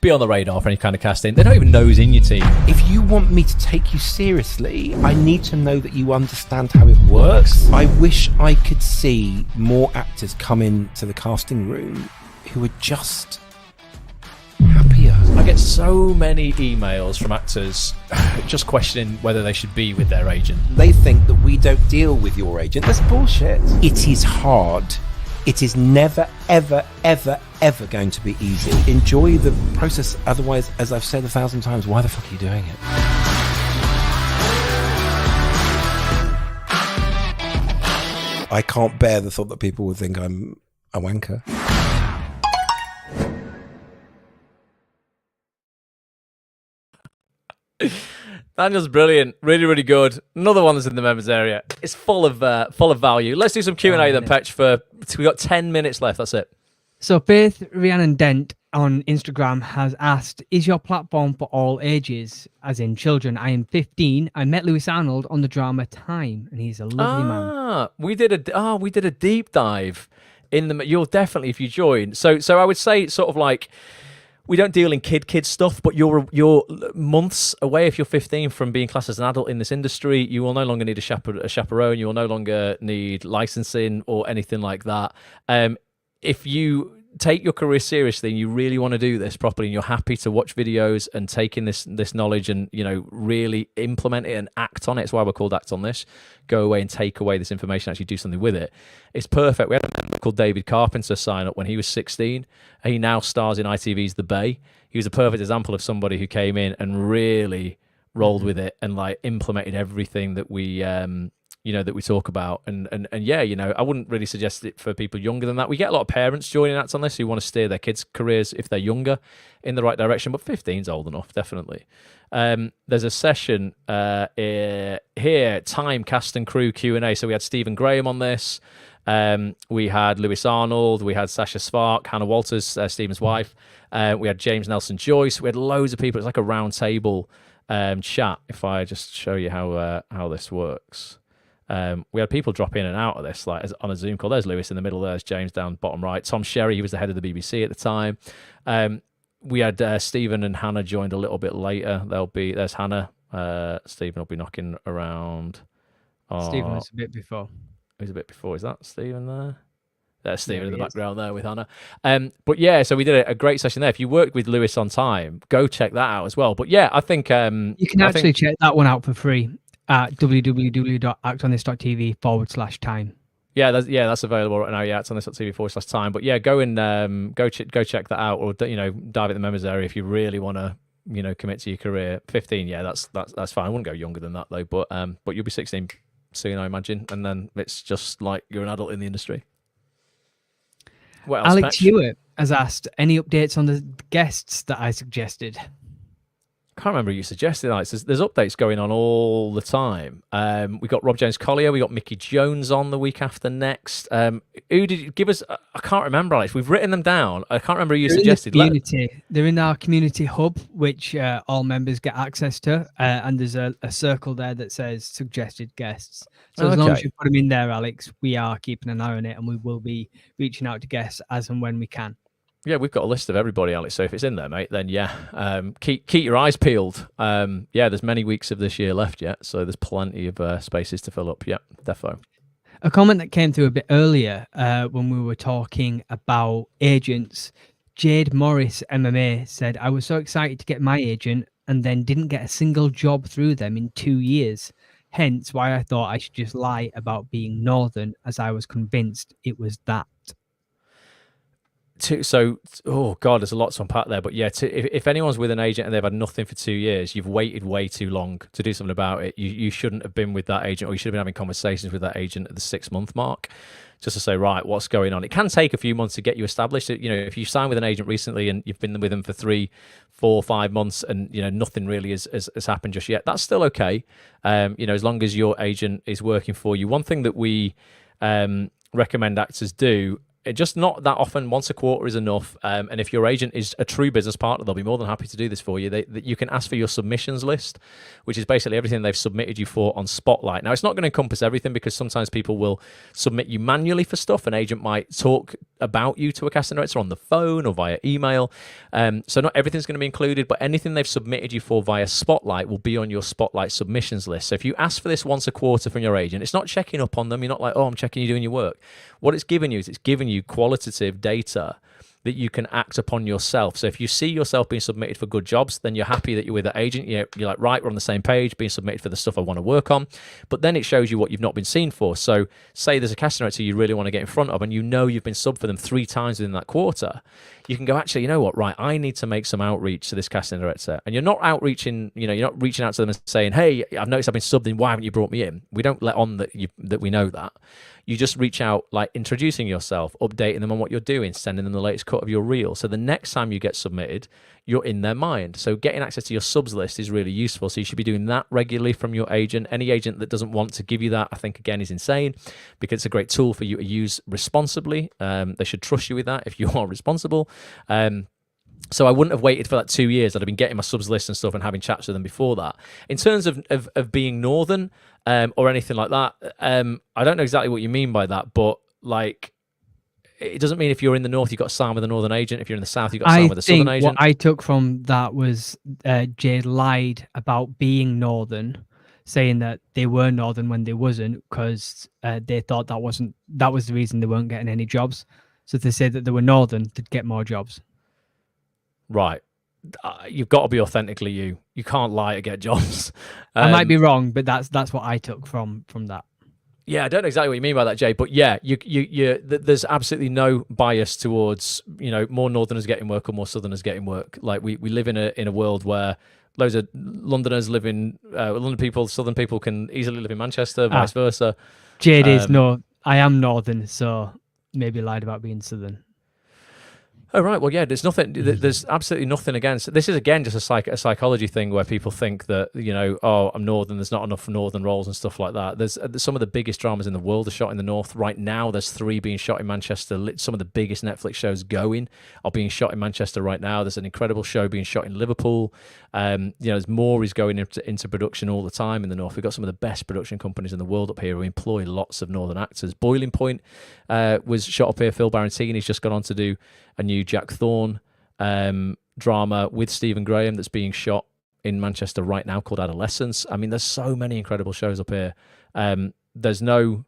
be on the radar for any kind of casting. They don't even know who's in your team. If you want me to take you seriously, I need to know that you understand how it works. I wish I could see more actors come into the casting room who are just happier. I get so many emails from actors just questioning whether they should be with their agent. They think that we don't deal with your agent. That's bullshit. It is hard. It is never, ever, ever, ever going to be easy. Enjoy the process. Otherwise, as I've said 1,000 times, why the fuck are you doing it? I can't bear the thought that people would think I'm a wanker. Daniel's brilliant, really, really good. Another one that's in the members area. It's full of value. Let's do some Q&A then, Petch. We got 10 minutes left. That's it. So Faith Rhiannon Dent on Instagram has asked, is your platform for all ages, as in children? I am 15. I met Lewis Arnold on the drama Time, and he's a lovely man. We did a deep dive in the. You'll definitely, if you join. So I would say it's sort of like, we don't deal in kid stuff, but you're months away if you're 15 from being classed as an adult in this industry. You will no longer need a chaperone. You will no longer need licensing or anything like that. If you take your career seriously and you really want to do this properly, and you're happy to watch videos and take in this knowledge and, you know, really implement it and act on it. It's why we're called Act On This. Go away and take away this information, actually do something with it. It's perfect. We had a member called David Carpenter sign up when he was 16. He now stars in ITV's The Bay. He was a perfect example of somebody who came in and really rolled with it and like implemented everything that we that we talk about. And yeah, I wouldn't really suggest it for people younger than that. We get a lot of parents joining Act On This who want to steer their kids' careers, if they're younger, in the right direction, but 15's old enough, definitely. There's a session here, Time Cast and Crew Q&A. So we had Stephen Graham on this. We had Lewis Arnold. We had Sasha Spark, Hannah Walters, Stephen's wife. We had James Nelson Joyce. We had loads of people. It's like a round table chat. If I just show you how this works. We had people drop in and out of this, like on a Zoom call. There's Lewis in the middle. There's James down bottom right. Tom Sherry, he was the head of the BBC at the time. We had Stephen and Hannah joined a little bit later. There's Hannah. Stephen will be knocking around. Stephen was a bit before. Who's a bit before? Is that Stephen there? There's Stephen in the background there with Hannah. But yeah, so we did a great session there. If you worked with Lewis on Time, go check that out as well. But yeah, I think you can actually check that one out for free at www.actonthis.tv/time. Yeah, that's available right now. Yeah, it's on this.tv/time. But yeah, go and go check that out, or dive at the members area if you really want to commit to your career. 15, yeah, that's fine. I wouldn't go younger than that though. But you'll be 16 soon, I imagine, and then it's just like you're an adult in the industry. What else, Alex Petch? Hewitt has asked, any updates on the guests that I suggested? I can't remember who you suggested, Alex. There's updates going on all the time. We got Rob James Collier. We got Mickey Jones on the week after next. Who did you give us? I can't remember, Alex. We've written them down. I can't remember who you suggested. They're in our community hub, which all members get access to. And there's a circle there that says suggested guests. So as long as you put them in there, Alex, we are keeping an eye on it, and we will be reaching out to guests as and when we can. Yeah, we've got a list of everybody, Alex. So if it's in there, mate, then yeah, keep your eyes peeled. Yeah, there's many weeks of this year left yet, so there's plenty of spaces to fill up. Yeah, defo. A comment that came through a bit earlier when we were talking about agents, Jade Morris MMA said, I was so excited to get my agent and then didn't get a single job through them in 2 years. Hence why I thought I should just lie about being Northern, as I was convinced it was that. Oh God, there's a lot to unpack there. But yeah, if anyone's with an agent and they've had nothing for 2 years, you've waited way too long to do something about it. You shouldn't have been with that agent, or you should have been having conversations with that agent at the 6-month mark, just to say, right, what's going on? It can take a few months to get you established. If you sign with an agent recently and you've been with them for 3, 4, 5 months and nothing really has happened just yet, that's still okay. As long as your agent is working for you. One thing that we recommend actors do. Just not that often. Once a quarter is enough. And if your agent is a true business partner, they'll be more than happy to do this for you. You can ask for your submissions list, which is basically everything they've submitted you for on Spotlight. Now, it's not going to encompass everything because sometimes people will submit you manually for stuff. An agent might talk about you to a casting director on the phone or via email. So not everything's going to be included, but anything they've submitted you for via Spotlight will be on your Spotlight submissions list. So if you ask for this once a quarter from your agent, it's not checking up on them. You're not like, oh, I'm checking you doing your work. What it's giving you is it's giving you qualitative data that you can act upon yourself. So if you see yourself being submitted for good jobs, then you're happy that you're with that agent. You're like, right, we're on the same page, being submitted for the stuff I want to work on. But then it shows you what you've not been seen for. So say there's a casting director you really want to get in front of and you know you've been subbed for them 3 times within that quarter. You can go, actually, you know what, right, I need to make some outreach to this casting director. And you're not outreaching, you're not reaching out to them and saying, hey, I've noticed I've been subbed in, why haven't you brought me in? We don't let on that we know that. You just reach out, like introducing yourself, updating them on what you're doing, sending them the latest cut of your reel. So the next time you get submitted, you're in their mind. So getting access to your subs list is really useful. So you should be doing that regularly from your agent. Any agent that doesn't want to give you that, I think, again, is insane because it's a great tool for you to use responsibly. They should trust you with that if you are responsible. So I wouldn't have waited for that 2 years. I'd have been getting my subs list and stuff and having chats with them before that. In terms of being northern or anything like that, I don't know exactly what you mean by that, but like it doesn't mean if you're in the north you've got to sign with a northern agent. If you're in the south you've got to sign with a southern agent. What I took from that was Jade lied about being northern, saying that they were northern when they wasn't because they thought that was the reason they weren't getting any jobs. So if they said that they were northern, they'd get more jobs. Right. You've got to be authentically you. You can't lie to get jobs. I might be wrong, but that's what I took from that. Yeah, I don't know exactly what you mean by that, Jay, but yeah, there's absolutely no bias towards, more northerners getting work or more southerners getting work. Like we live in a world where loads of Londoners live in London people, southern people can easily live in Manchester, vice versa. Jade is I am northern, so maybe lied about being southern. Oh, right. Well, yeah, there's absolutely nothing against. This is, again, just a psychology thing where people think that, oh, I'm northern, there's not enough northern roles and stuff like that. There's some of the biggest dramas in the world are shot in the north. Right now, there's 3 being shot in Manchester. Some of the biggest Netflix shows going are being shot in Manchester right now. There's an incredible show being shot in Liverpool. There's more is going into production all the time in the north. We've got some of the best production companies in the world up here who employ lots of northern actors. Boiling Point was shot up here. Phil Barantini's just gone on to do a new Jack Thorne drama with Stephen Graham that's being shot in Manchester right now called Adolescence. I mean, there's so many incredible shows up here. There's that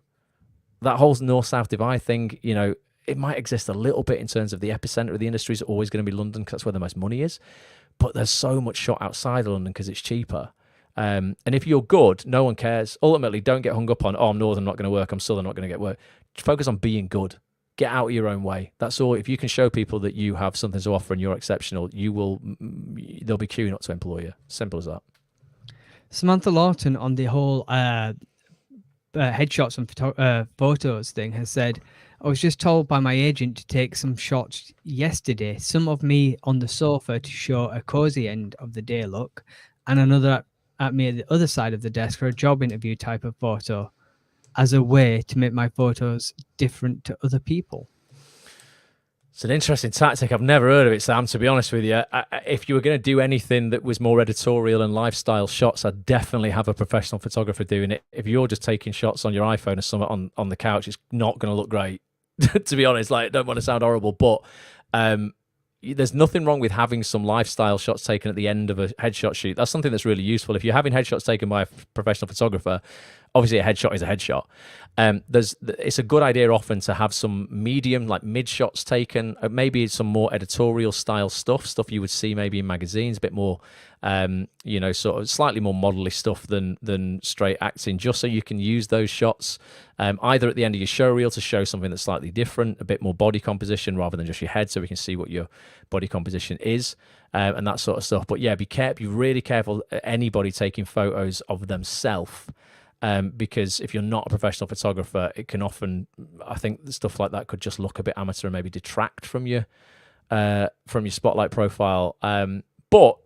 whole north-south divide thing, it might exist a little bit in terms of the epicenter of the industry is always going to be London because that's where the most money is. But there's so much shot outside of London because it's cheaper. And if you're good, no one cares. Ultimately, don't get hung up on, oh, I'm northern, not going to work. I'm southern, not going to get work. Focus on being good. Get out of your own way. That's all. If you can show people that you have something to offer and you're exceptional, they'll be queuing up to employ you. Simple as that. Samantha Lawton on the whole headshots and photos thing has said, I was just told by my agent to take some shots yesterday, some of me on the sofa to show a cozy end of the day look, and another at me at the other side of the desk for a job interview type of photo, as a way to make my photos different to other people. It's an interesting tactic. I've never heard of it, Sam, to be honest with you. If you were going to do anything that was more editorial and lifestyle shots, I'd definitely have a professional photographer doing it. If you're just taking shots on your iPhone or something on the couch, it's not going to look great, to be honest. Like, I don't want to sound horrible, but there's nothing wrong with having some lifestyle shots taken at the end of a headshot shoot. That's something that's really useful. If you're having headshots taken by a professional photographer, obviously a headshot is a headshot. It's a good idea often to have some medium, like mid shots taken, maybe some more editorial style stuff you would see maybe in magazines, a bit more, sort of slightly more modelly stuff than straight acting, just so you can use those shots either at the end of your show reel to show something that's slightly different, a bit more body composition rather than just your head, so we can see what your body composition is and that sort of stuff. But yeah, be really careful anybody taking photos of themselves. Because if you're not a professional photographer, it can often, I think stuff like that could just look a bit amateur and maybe detract from your spotlight profile. But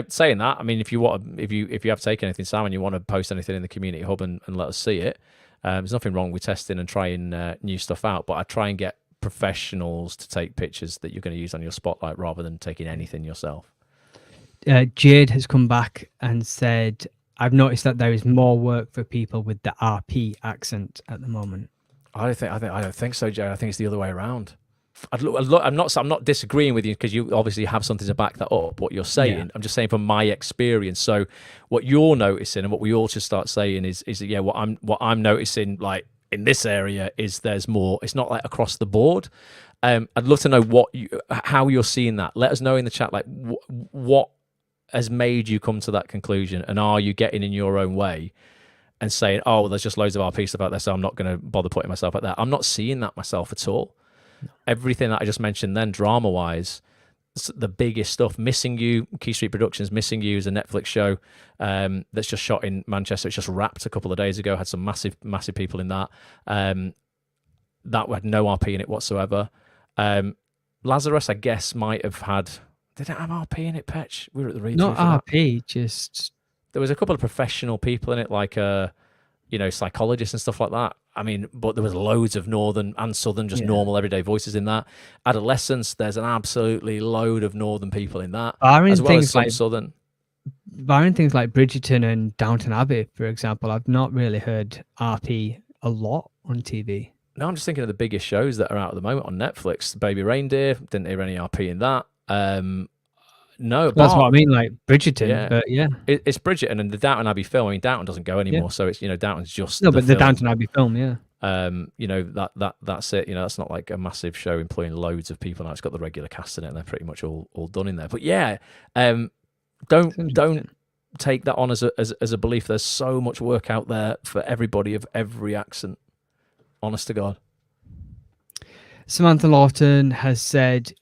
saying that, I mean, if you have taken anything, Sam, and you want to post anything in the community hub and let us see it, There's nothing wrong with testing and trying new stuff out, but I try and get professionals to take pictures that you're going to use on your spotlight rather than taking anything yourself. Jade has come back and said, I've noticed that there is more work for people with the RP accent at the moment. I don't think so, Jade. I think it's the other way around. I'm not disagreeing with you, because you obviously have something to back that up, what you're saying. Yeah. I'm just saying from my experience. So what you're noticing and what we all should start saying is what I'm noticing, like in this area, is there's more. It's not like across the board. I'd love to know how you're seeing that. Let us know in the chat, like what has made you come to that conclusion, and are you getting in your own way and saying, oh, well, there's just loads of RP stuff out there, so I'm not going to bother putting myself at that. I'm not seeing that myself at all. No. Everything that I just mentioned then, drama-wise, the biggest stuff, Missing You, Key Street Productions, Missing You is a Netflix show that's just shot in Manchester. It's just wrapped a couple of days ago, had some massive people in that. That had no RP in it whatsoever. Lazarus, I guess, might have had... Did it have RP in it, Petch? We were at the read. Not RP, just... There was a couple of professional people in it, like psychologists and stuff like that. I mean, but there was loads of northern and southern, just normal everyday voices in that. Adolescence, there's an absolutely load of northern people in that, as well as some southern. Barring things like Bridgerton and Downton Abbey, for example, I've not really heard RP a lot on TV. No, I'm just thinking of the biggest shows that are out at the moment on Netflix. Baby Reindeer, didn't hear any RP in that. No, that's what I mean, like Bridgerton. But it's Bridgerton and the Downton Abbey film. I mean, Downton doesn't go anymore, so it's Downton's just but the Downton Abbey film, that's it. That's not like a massive show employing loads of people. Now it's got the regular cast in it, and they're pretty much all done in there. But don't take that on as a belief. There's so much work out there for everybody of every accent. Honest to God. Samantha Lawton has said,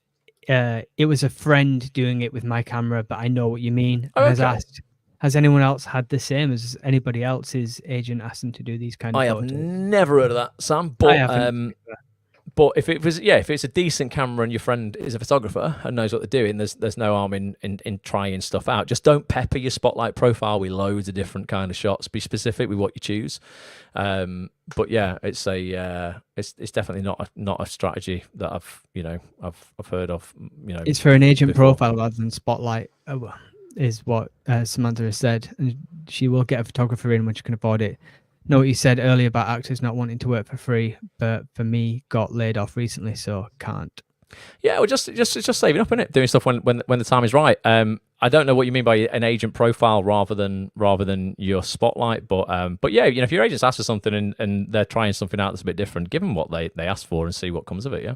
it was a friend doing it with my camera, but I know what you mean. And has asked, has anyone else had the same? As anybody else's agent asked them to do these kind of photos? I have never heard of that, Sam. But if it's a decent camera and your friend is a photographer and knows what they're doing, there's no harm in trying stuff out. Just don't pepper your spotlight profile with loads of different kind of shots. Be specific with what you choose. But yeah, it's definitely not a strategy that I've heard of. It's for an agent profile rather than spotlight, is what Samantha has said, and she will get a photographer in when she can afford it. Know what you said earlier about actors not wanting to work for free, but for me, got laid off recently, so can't. Yeah, well, just saving up, innit? Doing stuff when the time is right. I don't know what you mean by an agent profile rather than your spotlight, but yeah, if your agent's asked for something and they're trying something out that's a bit different, give them what they asked for and see what comes of it. Yeah.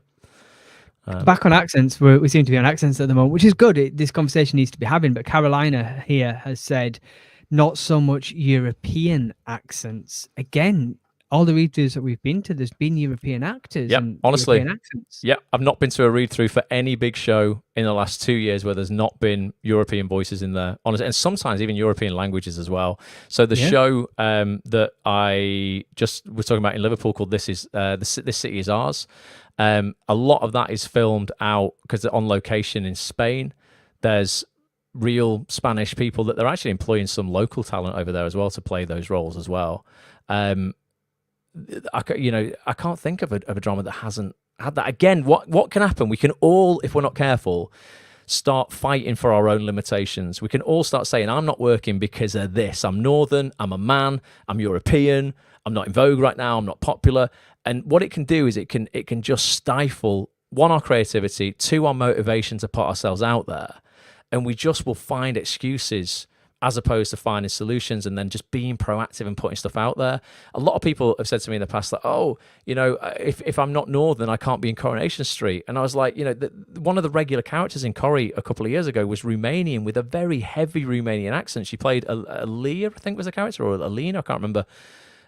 Back on accents, we seem to be on accents at the moment, which is good. This conversation needs to be having. But Carolina here has said, not so much European accents. Again, all the read-throughs that we've been to, there's been European actors. Yeah, honestly. European accents. Yeah, I've not been to a read-through for any big show in the last 2 years where there's not been European voices in there. Honestly, and sometimes even European languages as well. So the show that I just was talking about in Liverpool called This City Is Ours. A lot of that is filmed out because they're on location in Spain. There's real Spanish people that they're actually employing some local talent over there as well to play those roles as well. I can't think of a drama that hasn't had that. Again, what can happen? We can all, if we're not careful, start fighting for our own limitations. We can all start saying, I'm not working because of this. I'm Northern, I'm a man, I'm European, I'm not in vogue right now, I'm not popular. And what it can do is it can just stifle, one, our creativity, two, our motivation to put ourselves out there. And we just will find excuses as opposed to finding solutions and then just being proactive and putting stuff out there. A lot of people have said to me in the past that, if I'm not Northern, I can't be in Coronation Street. And I was like, one of the regular characters in Corrie a couple of years ago was Romanian with a very heavy Romanian accent. She played Leah, I think was the character, or Alina, I can't remember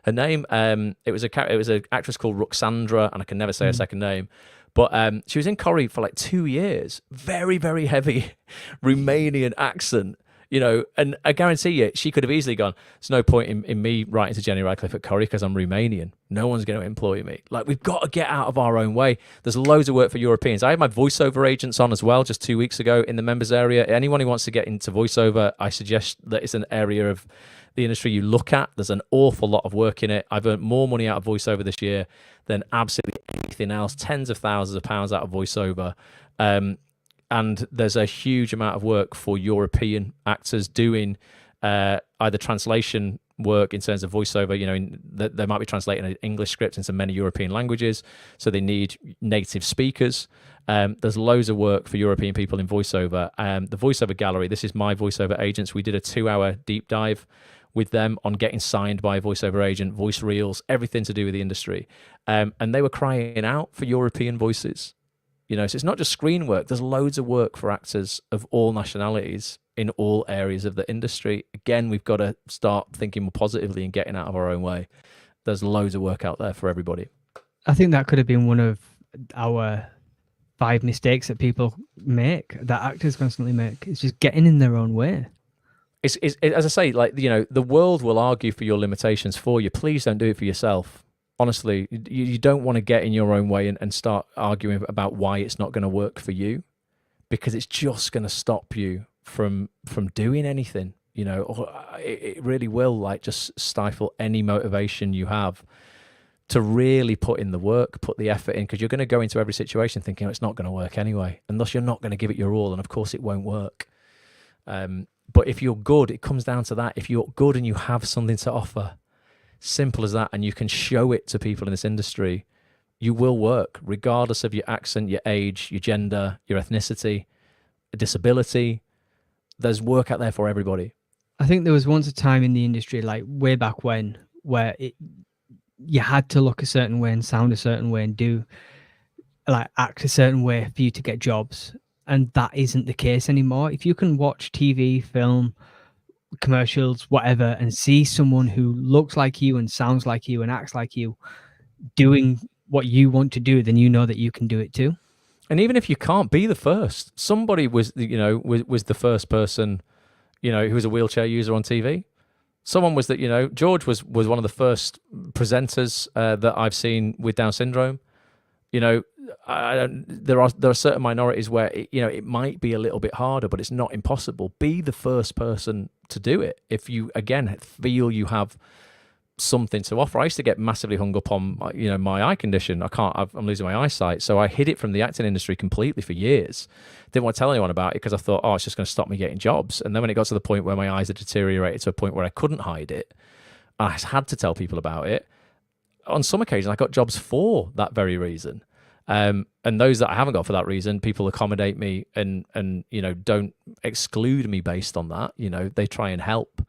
her name. It was an actress called Ruxandra, and I can never say her second name. But she was in Corrie for like 2 years. Very, very heavy Romanian accent. You know, and I guarantee you, she could have easily gone, there's no point in me writing to Jenny Radcliffe at Curry because I'm Romanian. No one's going to employ me. Like, we've got to get out of our own way. There's loads of work for Europeans. I had my voiceover agents on as well just 2 weeks ago in the members area. Anyone who wants to get into voiceover, I suggest that it's an area of the industry you look at. There's an awful lot of work in it. I've earned more money out of voiceover this year than absolutely anything else. Tens of thousands of pounds out of voiceover. And there's a huge amount of work for European actors doing either translation work in terms of voiceover. You know, they might be translating an English script into many European languages, so they need native speakers. There's loads of work for European people in voiceover. The voiceover gallery, this is my voiceover agents. We did a 2-hour deep dive with them on getting signed by a voiceover agent, voice reels, everything to do with the industry. And they were crying out for European voices. You know, so it's not just screen work. There's loads of work for actors of all nationalities in all areas of the industry. Again, we've got to start thinking more positively and getting out of our own way. There's loads of work out there for everybody. I think that could have been one of our 5 mistakes that people make, that actors constantly make. It's just getting in their own way. It's as I say, like, you know, the world will argue for your limitations for you. Please don't do it for yourself. Honestly, you don't want to get in your own way and start arguing about why it's not going to work for you, because it's just going to stop you from doing anything. You know, or it really will, like, just stifle any motivation you have to really put in the work, put the effort in, because you're going to go into every situation thinking, oh, it's not going to work anyway, unless you're not going to give it your all, and of course it won't work. But if you're good, it comes down to that. If you're good and you have something to offer, simple as that, and you can show it to people in this industry, you will work, regardless of your accent, your age, your gender, your ethnicity, disability. There's work out there for everybody. I think there was once a time in the industry, like way back when, where you had to look a certain way and sound a certain way and do, like, act a certain way for you to get jobs. And that isn't the case anymore. If you can watch TV, film, commercials, whatever, and see someone who looks like you and sounds like you and acts like you doing what you want to do, then you know that you can do it too. And even if you can't be the first, somebody was the first person, you know, who was a wheelchair user on TV. Someone was that, you know, George was one of the first presenters that I've seen with Down syndrome. You know, there are certain minorities where it might be a little bit harder, but it's not impossible. Be the first person to do it. If you, again, feel you have something to offer. I used to get massively hung up on, you know, my eye condition. I'm losing my eyesight, so I hid it from the acting industry completely for years. Didn't want to tell anyone about it because I thought, oh, it's just going to stop me getting jobs. And then when it got to the point where my eyes had deteriorated to a point where I couldn't hide it, I had to tell people about it. On some occasions, I got jobs for that very reason. And those that I haven't got for that reason, people accommodate me and you know, don't exclude me based on that. You know, they try and help,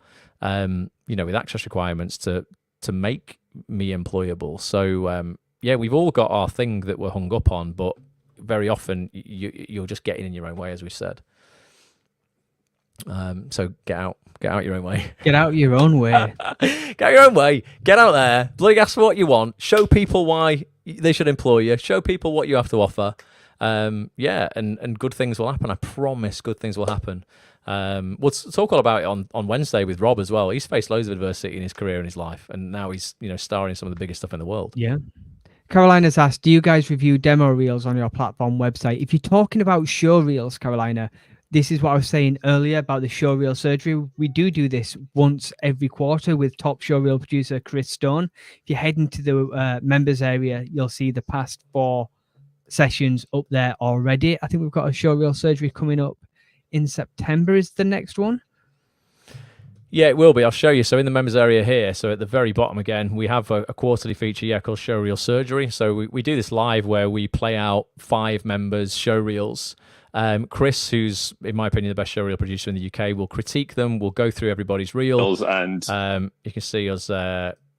you know, with access requirements to make me employable. So yeah, we've all got our thing that we're hung up on, but very often you're just getting in your own way, as we said. So get out your own way. Get out your own way. Get out your own way. Get out there. Bloody ask for what you want. Show people why they should employ you. Show people what you have to offer. Yeah, and good things will happen. I promise good things will happen. We'll talk all about it on Wednesday with Rob as well. He's faced loads of adversity in his career and his life, and now he's, you know, starring in some of the biggest stuff in the world. Yeah. Carolina's asked, do you guys review demo reels on your platform website? If you're talking about show reels, Carolina, this is what I was saying earlier about the showreel surgery. We do this once every quarter with top showreel producer Chris Stone. If you head into the members area, you'll see the past 4 sessions up there already. I think we've got a showreel surgery coming up in September is the next one. Yeah, it will be. I'll show you. So in the members area here, so at the very bottom again, we have a quarterly feature, called Showreel Surgery. So we do this live where we play out 5 members' showreels. Chris, who's, in my opinion, the best showreel producer in the UK, will critique them. We'll go through everybody's reels. And you can see us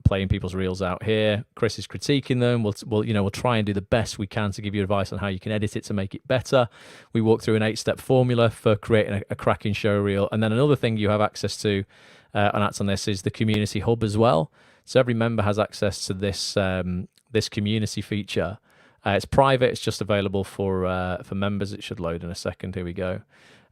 playing people's reels out here. Chris is critiquing them. We'll try and do the best we can to give you advice on how you can edit it to make it better. We walk through an 8-step formula for creating a cracking showreel. And then another thing you have access to on Act On This is the community hub as well. So every member has access to this this community feature. It's private. It's just available for members. It should load in a second. Here we go.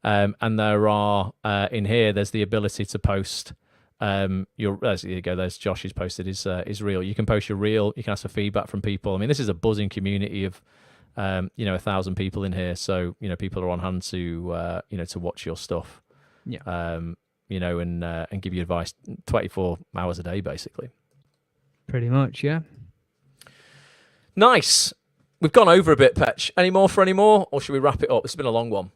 And there are in here. There's the ability to post. There you go. There's Josh who's posted his reel. You can post your reel. You can ask for feedback from people. I mean, this is a buzzing community of 1,000 people in here. So people are on hand to to watch your stuff. Yeah. And give you advice 24 hours a day, basically. Pretty much, yeah. Nice. We've gone over a bit, Petch. Any more, or should we wrap it up? It's been a long one.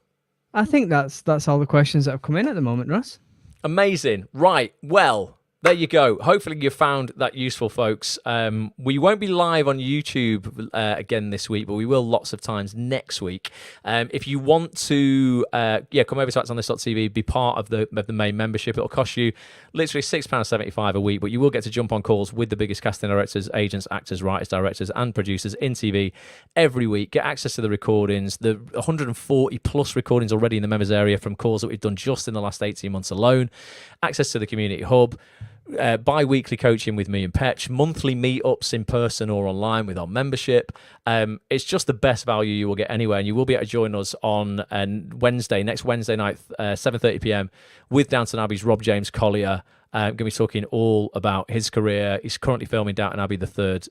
I think that's all the questions that have come in at the moment, Russ. Amazing. Right. Well, there you go. Hopefully you found that useful, folks. We won't be live on YouTube again this week, but we will lots of times next week. If you want to come over to actonthis.tv, be part of the main membership. It'll cost you literally £6.75 a week, but you will get to jump on calls with the biggest casting directors, agents, actors, writers, directors, and producers in TV every week. Get access to the recordings, the 140 plus recordings already in the members area from calls that we've done just in the last 18 months alone. Access to the community hub. Bi-weekly coaching with me and Petch, monthly meetups in person or online with our membership. It's just the best value you will get anywhere, and you will be able to join us on next Wednesday night, 7:30 p.m. with Downton Abbey's Rob James Collier. Going to be talking all about his career. He's currently filming Downton Abbey, the third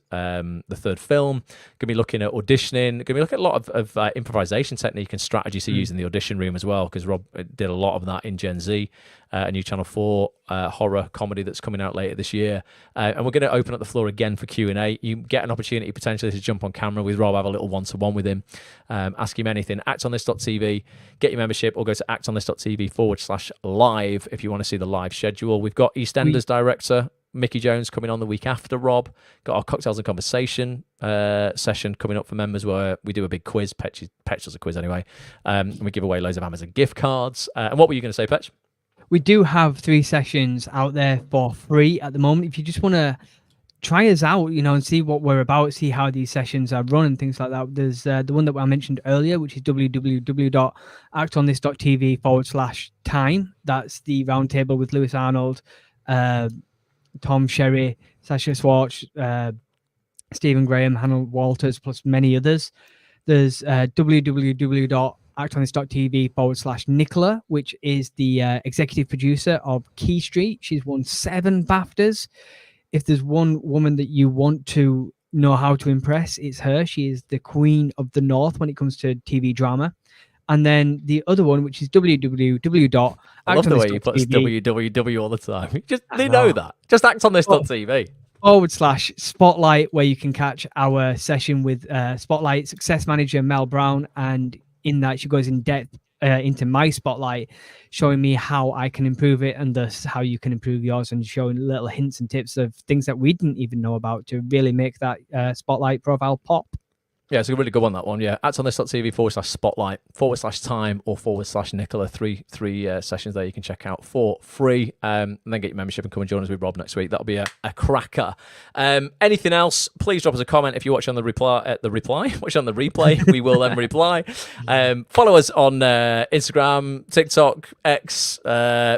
film. Going to be looking at auditioning. Going to be looking at a lot of improvisation technique and strategies to use in the audition room as well, because Rob did a lot of that in Gen Z, a new Channel 4 horror comedy that's coming out later this year. And we're going to open up the floor again for Q&A. You get an opportunity potentially to jump on camera with Rob, have a little one-to-one with him, ask him anything. Actonthis.tv, get your membership, or go to actonthis.tv/live if you want to see the live schedule. We've got EastEnders director Mickey Jones coming on the week after Rob. Got our Cocktails and Conversation session coming up for members where we do a big quiz. Petch does a quiz anyway. And we give away loads of Amazon gift cards. And what were you going to say, Petch? We do have 3 sessions out there for free at the moment. If you just want to try us out, and see what we're about, see how these sessions are run and things like that. There's the one that I mentioned earlier, which is www.actonthis.tv/time. That's the roundtable with Lewis Arnold, Tom Sherry, Sasha Swartz, Stephen Graham, Hannah Walters, plus many others. There's www.actonthis.tv/Nicola, which is the executive producer of Key Street. She's won 7 BAFTAs. If there's one woman that you want to know how to impress, it's her. She is the queen of the North when it comes to TV drama. And then the other one, which is www. I love the way you put www all the time. They know that. Just actonthis.tv. /Spotlight, where you can catch our session with Spotlight success manager Mel Brown. And in that, she goes in depth into my Spotlight, showing me how I can improve it and thus how you can improve yours, and showing little hints and tips of things that we didn't even know about to really make that Spotlight profile pop. Yeah, it's a really good one, that one. Yeah, actonthis.tv /Spotlight /time or /Nicola. Three sessions there you can check out for free. And then get your membership and come and join us with Rob next week. That'll be a cracker. Anything else, please drop us a comment if you watch on the replay. Watch on the replay. We will then reply. Follow us on Instagram, TikTok, X.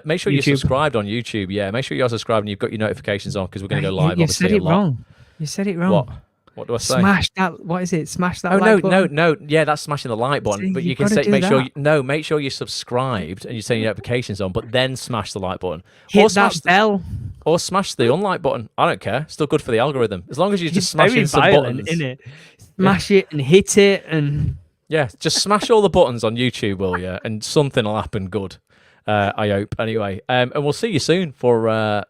Make sure you're subscribed on YouTube. Yeah, make sure you're subscribed and you've got your notifications on, because we're going to go live. You said it wrong. You said it wrong. What do I say? Smash that. What is it? Smash that like button. No. Yeah, that's smashing the like button. But you can say, make sure you're subscribed and you turn your notifications on, but then smash the like button. Hit that bell. Or smash the unlike button. I don't care. Still good for the algorithm. As long as you just smash in some buttons. Innit? Smash it and hit it and... Yeah, just smash all the buttons on YouTube, will you? And something will happen good. I hope. Anyway, and we'll see you soon for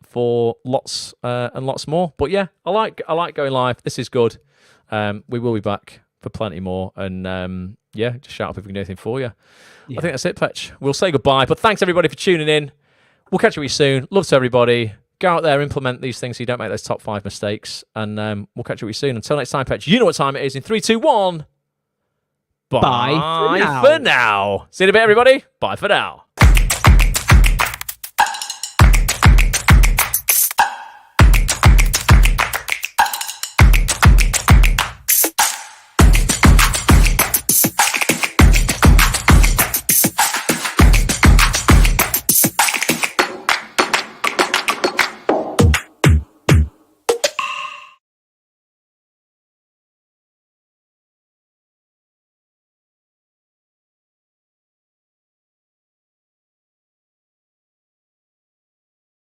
lots and lots more. But yeah, I like going live. This is good. We will be back for plenty more. And just shout out if we can do anything for you. Yeah. I think that's it, Petch. We'll say goodbye. But thanks everybody for tuning in. We'll catch up with you soon. Love to everybody. Go out there, implement these things so you don't make those top 5 mistakes. And we'll catch up with you soon. Until next time, Petch. You know what time it is. In 3, 2, 1. Bye for now. See you in a bit, everybody. Bye for now.